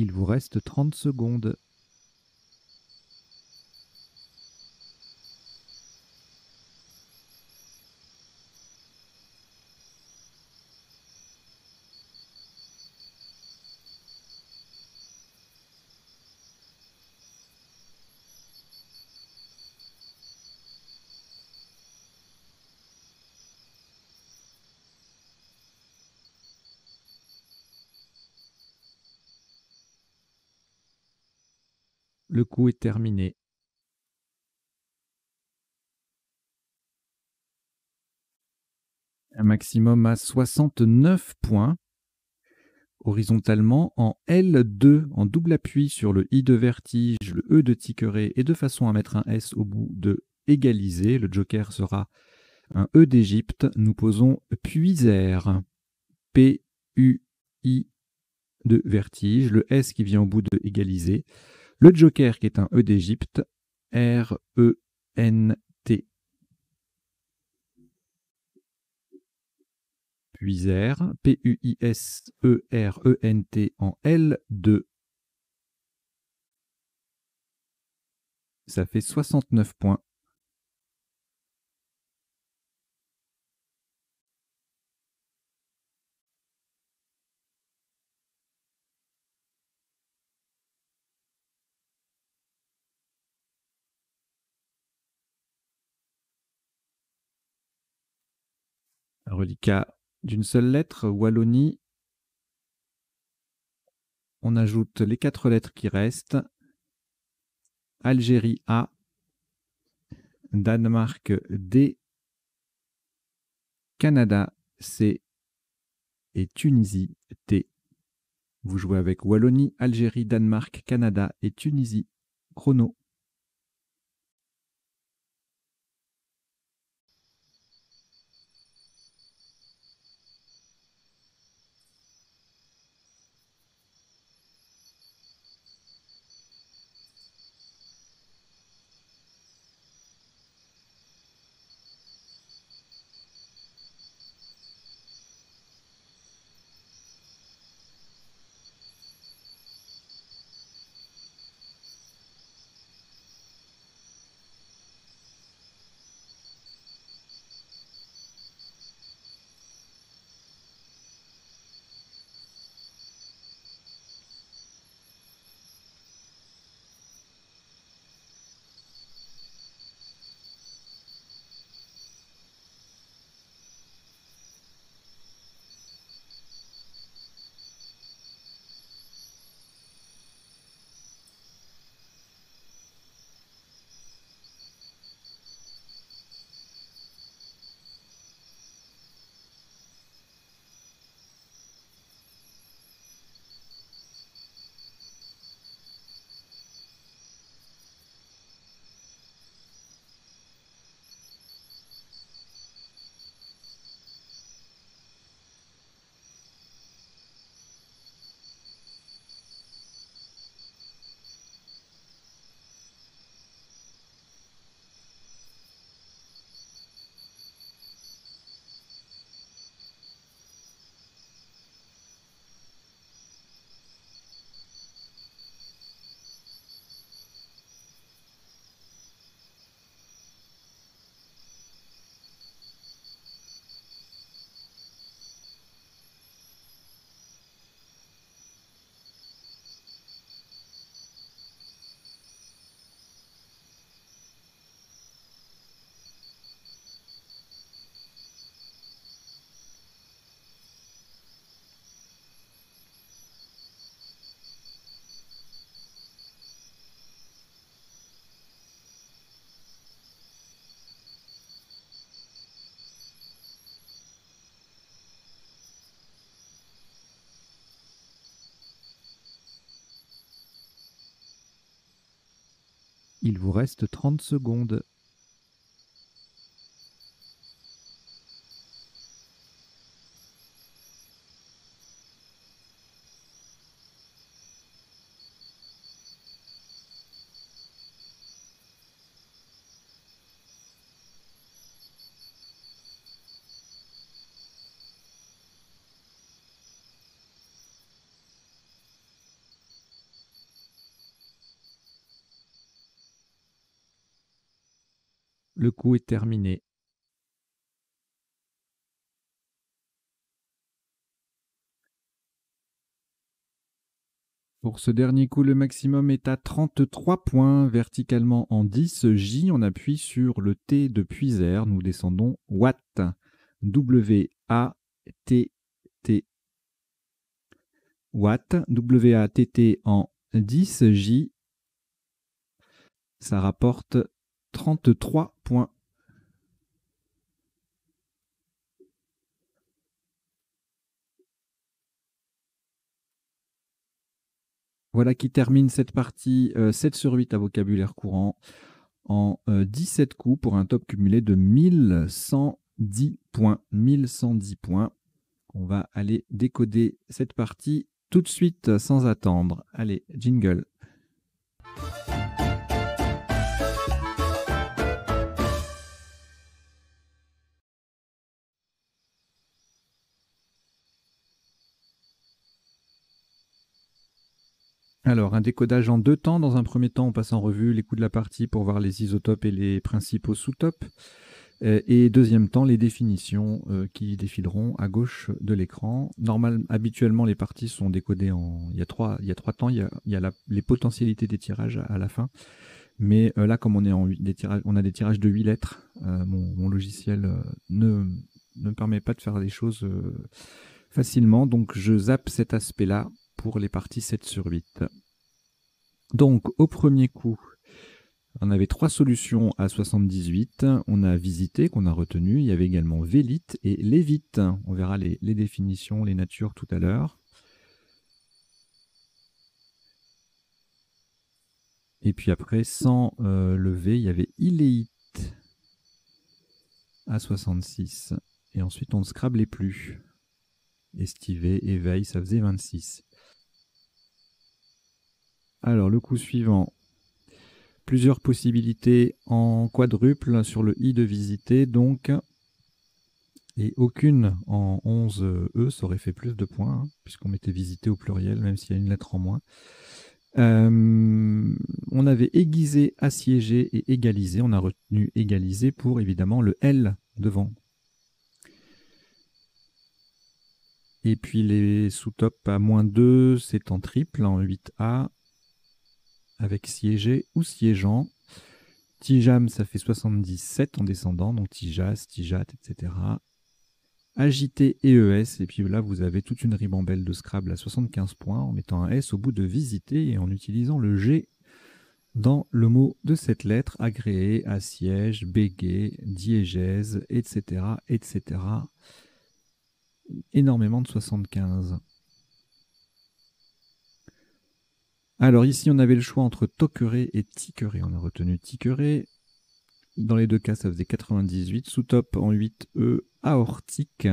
Il vous reste 30 secondes. Le coup est terminé. Un maximum à 69 points. Horizontalement, en L2, en double appui sur le I de vertige, le E de Tiqueret, et de façon à mettre un S au bout de égaliser. Le joker sera un E d'Égypte. Nous posons Puisère. P-U-I de vertige. Le S qui vient au bout de égaliser. Le joker qui est un E d'Égypte. R-E-N-T. Puisère. P-U-I-S-E-R-E-N-T en L2. Ça fait 69 points. Un reliquat d'une seule lettre, Wallonie. On ajoute les 4 lettres qui restent. Algérie A, Danemark D, Canada C et Tunisie T. Vous jouez avec Wallonie, Algérie, Danemark, Canada et Tunisie. Chrono. Il vous reste 30 secondes. le coup est terminé. Pour ce dernier coup, le maximum est à 33 points, verticalement en 10 J. On appuie sur le T de Puiser. Nous descendons Watt. W-A-T-T. Watt. W-A-T-T en 10 J. Ça rapporte 33 points. Voilà qui termine cette partie 7 sur 8 à vocabulaire courant en 17 coups pour un top cumulé de 1110 points. 1110 points. On va aller décoder cette partie tout de suite sans attendre. Allez, jingle. Alors, un décodage en 2 temps. Dans un premier temps, on passe en revue les coups de la partie pour voir les isotopes et les principaux sous-topes. Et deuxième temps, les définitions qui défileront à gauche de l'écran. Habituellement, les parties sont décodées en... Il y a trois temps. Il y a les potentialités des tirages à la fin. Mais là, comme on a des tirages de 8 lettres, mon logiciel ne me permet pas de faire les choses facilement. Donc, je zappe cet aspect-là pour les parties 7 sur 8. Donc, au premier coup, on avait 3 solutions à 78. On a visité, qu'on a retenu. Il y avait également vélite et lévite. On verra les définitions, les natures tout à l'heure. Et puis après, sans le V, il y avait iléite à 66. Et ensuite, on ne scrablait plus. Estivé, éveil, ça faisait 26. Alors, le coup suivant. Plusieurs possibilités en quadruple sur le I de visiter, donc, et aucune en 11 E, ça aurait fait plus de points, hein, puisqu'on mettait visité au pluriel, même s'il y a une lettre en moins. On avait aiguisé, assiégé et égalisé. On a retenu égalisé pour évidemment le L devant. Et puis les sous-tops à -2, c'est en triple, en 8A, avec siégé ou siégeant. Tijam, ça fait 77 en descendant, donc Tijas, Tijat, etc. Agité et ES, et puis là vous avez toute une ribambelle de Scrabble à 75 points en mettant un S au bout de visiter et en utilisant le G dans le mot de cette lettre, agréé, assiège, bégué, diégèse, etc., etc. Énormément de 75. Alors ici, on avait le choix entre toqueré et tiqueré. On a retenu tiqueré. Dans les deux cas, ça faisait 98. Sous-top en 8E, aortique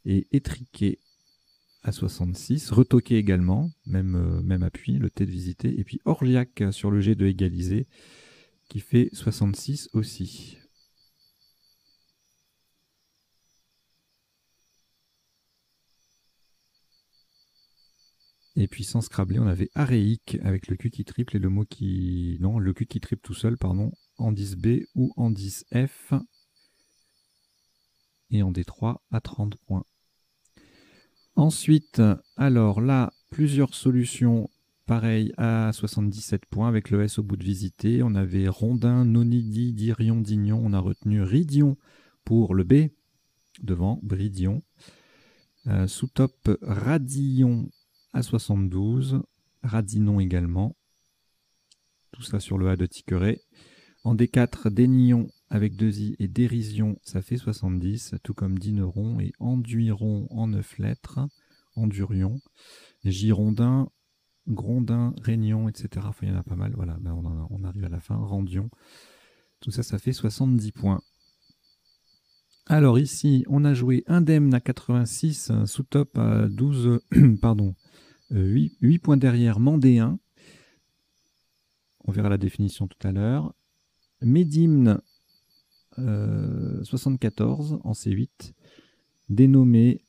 et étriqué à 66. Retoqué également, même appui, le T de visiter. Et puis orgiaque sur le G de égaliser, qui fait 66 aussi. Et puis sans scrabler, on avait aréique avec le Q qui triple et le mot qui... Non, le Q qui triple tout seul, pardon, en 10B ou en 10F. Et en D3 à 30 points. Ensuite, alors là, plusieurs solutions pareilles à 77 points avec le S au bout de visiter. On avait rondin, nonidi, dirion, dignon. On a retenu ridion pour le B devant, bridion. Sous-top, radillon à 72, radinon également. Tout ça sur le A de Tiqueret. En D4, dénion avec 2 I et dérision, ça fait 70, tout comme dineron et enduiron en 9 lettres, endurion, girondin, grondin, régnon, etc. Enfin, il y en a pas mal, voilà, ben on arrive à la fin, rendion. Tout ça, ça fait 70 points. Alors ici, on a joué indemne à 86, sous-top à 12, pardon, 8 points derrière, mandéen. On verra la définition tout à l'heure. Médimne, 74 en C8. Dénommé,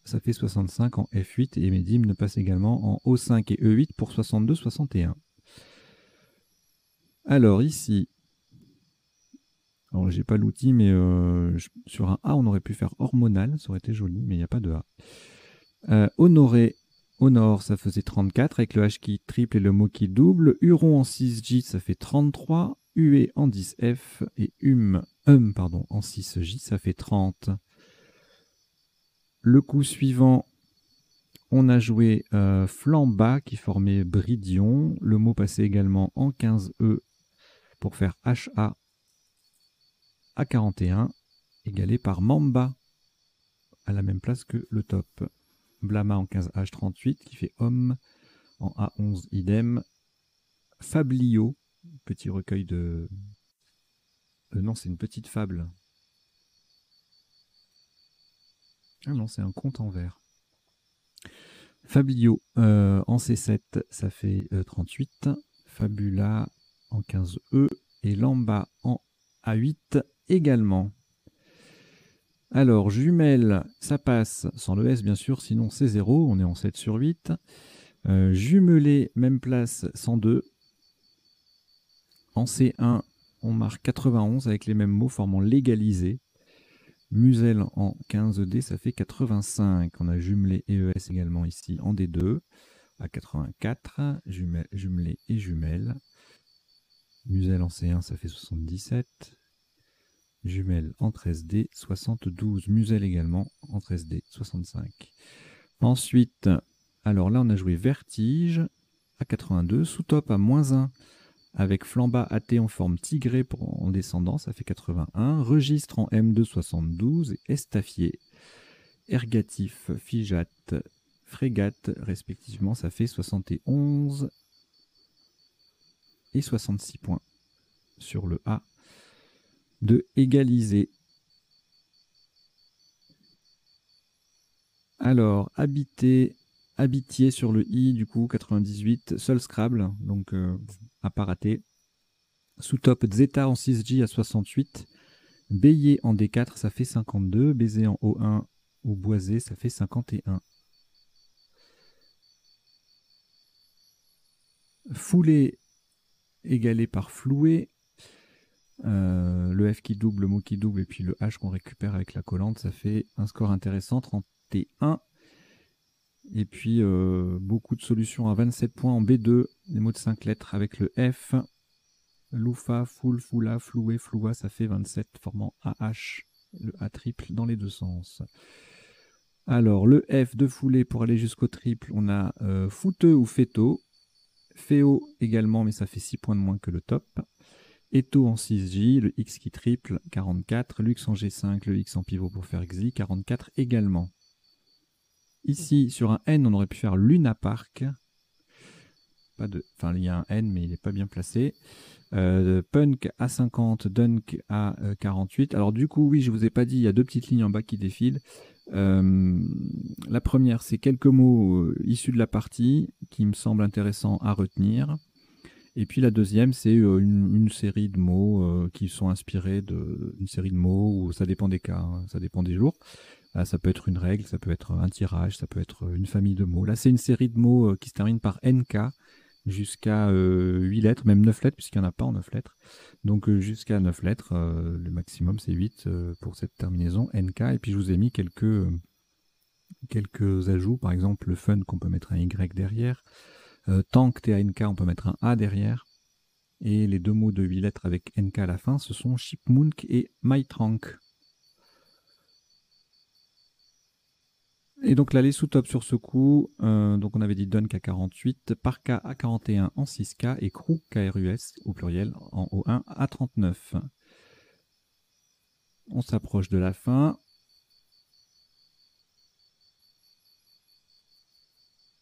ça fait 65 en F8. Et Médimne passe également en O5 et E8 pour 62-61. Alors ici, Alors, j'ai pas l'outil, mais sur un A, on aurait pu faire hormonal, ça aurait été joli, mais il n'y a pas de A. Honoré, Honor, ça faisait 34, avec le H qui triple et le mot qui double. Huron en 6J, ça fait 33. Hué en 10F et pardon, en 6J, ça fait 30. Le coup suivant, on a joué Flamba qui formait Bridion. Le mot passait également en 15E pour faire HA à 41, égalé par Mamba à la même place que le top. Blama en 15H 38 qui fait homme, en A11 idem. Fablio, petit recueil de... non, c'est une petite fable. Ah non, c'est un conte en vers. Fablio en C7, ça fait 38. Fabula en 15E et Lamba en A8 également. Alors, jumelle, ça passe sans le S bien sûr, sinon c'est 0, on est en 7 sur 8. Jumelé, même place, 102. En C1, on marque 91 avec les mêmes mots formant légalisé. Muselle en 15D, ça fait 85. On a jumelé et ES également ici en D2 à 84. Jumelé et jumelle. Muselle en C1, ça fait 77. Jumelle en 13D, 72. Muselle également en 13D, 65. Ensuite, alors là, on a joué vertige à 82. Sous-top à -1. Avec Flamba AT en forme tigrée en descendant, ça fait 81. Registre en M2, 72. Et Estafier, Ergatif, Fijate, Frégate, respectivement, ça fait 71 et 66 points sur le A de égaliser. Alors, habitier sur le I, du coup, 98, seul Scrabble, donc à pas rater. Sous-top, Zeta en 6J à 68. Bélier en D4, ça fait 52. Baiser en O1 ou Boisé, ça fait 51. Foulé égalé par floué. Le F qui double, le mot qui double, et puis le H qu'on récupère avec la collante, ça fait un score intéressant, 31. Et puis beaucoup de solutions à 27 points en B2, les mots de 5 lettres avec le F. Loufa, foule, foula, floué, floua, ça fait 27, formant AH, le A triple dans les deux sens. Alors, le F de foulée pour aller jusqu'au triple, on a fouteux ou féto. Féo également, mais ça fait 6 points de moins que le top. Eto en 6J, le X qui triple, 44. Lux en G5, le X en pivot pour faire Xi, 44 également. Ici, sur un N, on aurait pu faire Luna Park. Enfin, il y a un N, mais il n'est pas bien placé. Punk à 50, Dunk à 48. Alors du coup, oui, je vous ai pas dit, il y a deux petites lignes en bas qui défilent. La première, c'est quelques mots issus de la partie qui me semblent intéressants à retenir. Et puis la deuxième, c'est une série de mots qui sont inspirés d'une série de mots, où ça dépend des cas, hein, ça dépend des jours. Là, ça peut être une règle, ça peut être un tirage, ça peut être une famille de mots. Là, c'est une série de mots qui se termine par NK, jusqu'à 8 lettres, même 9 lettres, puisqu'il n'y en a pas en 9 lettres. Donc jusqu'à 9 lettres, le maximum c'est 8 pour cette terminaison NK. Et puis je vous ai mis quelques ajouts, par exemple le fun qu'on peut mettre un Y derrière, tank TANK on peut mettre un A derrière. Et les deux mots de 8 lettres avec NK à la fin, ce sont Chipmunk et MyTrank. Et donc là, les sous-tops sur ce coup, donc on avait dit Dunk à 48, Parka à 41 en 6K et Crew KRUS au pluriel en O1 à 39. On s'approche de la fin.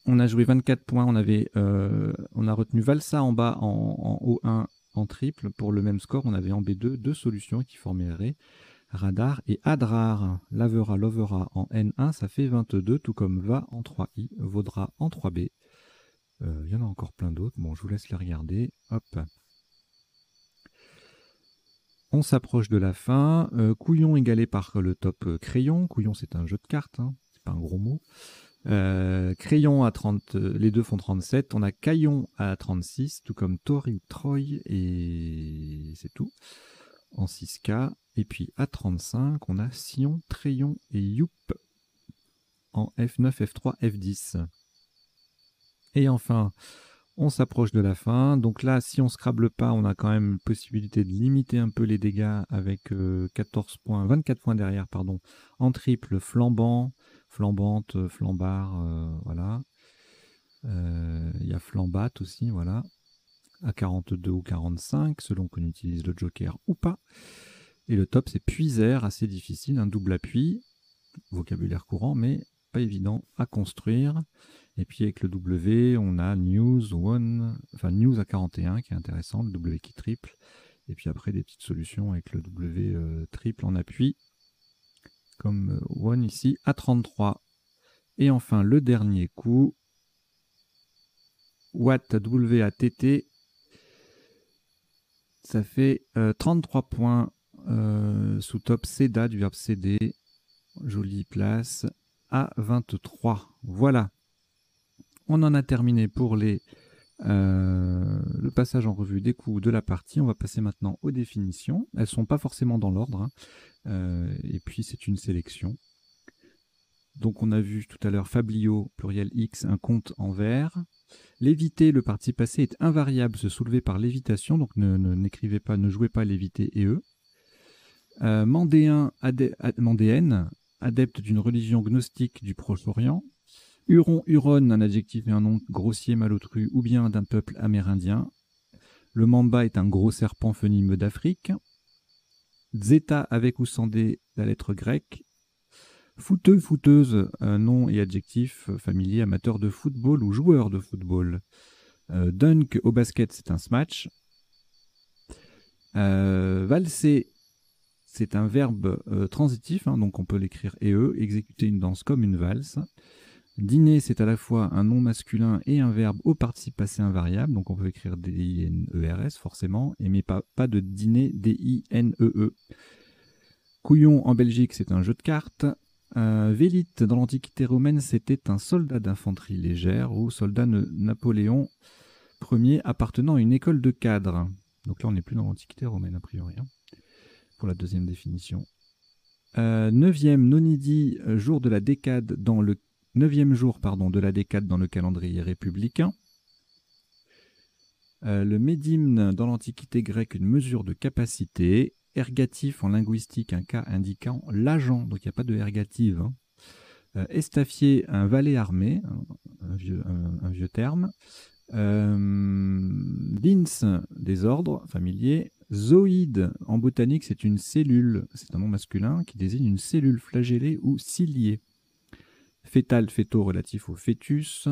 On a joué 24 points, on a retenu Valsa en bas en O1 en triple. Pour le même score, on avait en B2 deux solutions qui formeraient Radar et Adrar. Lavera, Lovera en N1, ça fait 22, tout comme Va en 3I, Vaudra en 3B. Il y en a encore plein d'autres. Bon, je vous laisse les regarder. Hop. On s'approche de la fin. Couillon égalé par le top crayon. Couillon, c'est un jeu de cartes, hein. C'est pas un gros mot. Crayon à 30, les deux font 37. On a Caillon à 36, tout comme Tori, Troy, et c'est tout. en 6K. Et puis à 35, on a Sion, Trayon et Youp en F9, F3, F10. Et enfin, on s'approche de la fin. Donc là, si on ne scrable pas, on a quand même possibilité de limiter un peu les dégâts avec 14 points, 24 points derrière, pardon, en triple flambant, flambante, flambard, voilà. Il y a flambate aussi, voilà, à 42 ou 45, selon qu'on utilise le joker ou pas. Et le top, c'est puisaire, assez difficile, un double appui, vocabulaire courant, mais pas évident à construire. Et puis avec le W, on a News One, enfin News à 41 qui est intéressant, le W qui triple. Et puis après des petites solutions avec le W triple en appui, comme One ici à 33. Et enfin le dernier coup, Watt WATT, ça fait 33 points sous top CEDA du verbe céder. Jolie place à 23. Voilà. On en a terminé pour le passage en revue des coups de la partie. On va passer maintenant aux définitions. Elles ne sont pas forcément dans l'ordre. Et puis c'est une sélection. Donc on a vu tout à l'heure Fablio, pluriel X, un compte en vert. Léviter, le participe passé est invariable, se soulever par lévitation. Donc n'écrivez pas, ne jouez pas léviter et eux. Mandéen, mandéenne, adepte d'une religion gnostique du Proche-Orient. Huron, Huronne, un adjectif et un nom grossier, malotru, ou bien d'un peuple amérindien. Le mamba est un gros serpent venimeux d'Afrique. Zeta, avec ou sans D, la lettre grecque. Footeux, footeuse, nom et adjectif familier, amateur de football ou joueur de football. Dunk au basket, c'est un smash. Valser, c'est un verbe transitif, hein, donc on peut l'écrire e, exécuter une danse comme une valse. Dîner, c'est à la fois un nom masculin et un verbe au participe passé invariable, donc on peut écrire D-I-N-E-R-S forcément, mais pas de dîner, D-I-N-E-E. Couillon en Belgique, c'est un jeu de cartes. Vélite, dans l'Antiquité romaine, c'était un soldat d'infanterie légère ou soldat Napoléon Ier appartenant à une école de cadres. Donc là, on n'est plus dans l'Antiquité romaine, a priori, hein, pour la deuxième définition. 9e, nonidi, jour de la décade dans le 9e jour de la décade dans le calendrier républicain. Le médimne dans l'Antiquité grecque, une mesure de capacité. Ergatif en linguistique, un cas indiquant l'agent, donc il n'y a pas de ergative. Hein. Estafier, un valet armé, un vieux terme. Bins, des ordres familiers. Zoïde, en botanique, c'est une cellule, c'est un nom masculin qui désigne une cellule flagellée ou ciliée. Fétal, féto, relatif au fœtus.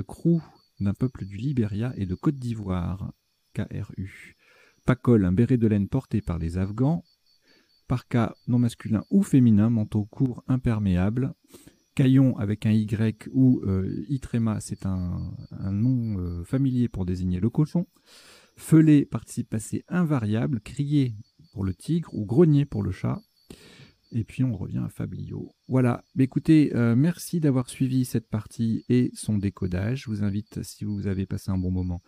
Krou, d'un peuple du Libéria et de Côte d'Ivoire, KRU. Pacol, un béret de laine porté par les Afghans. Parka, non masculin ou féminin, manteau court imperméable. Caillon avec un Y ou Itrema, c'est un nom familier pour désigner le cochon. Feulé, participe passé invariable. Crier pour le tigre ou grogner pour le chat. Et puis on revient à Fablio. Voilà, écoutez, merci d'avoir suivi cette partie et son décodage. Je vous invite, si vous avez passé un bon moment,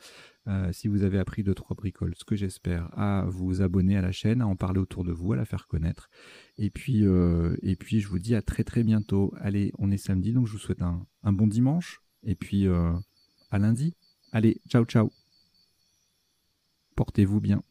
si vous avez appris 2-3 bricoles, ce que j'espère, à vous abonner à la chaîne, à en parler autour de vous, à la faire connaître. Et puis je vous dis à très très bientôt. Allez, on est samedi, donc je vous souhaite un bon dimanche. Et puis à lundi. Allez, ciao ciao. Portez-vous bien.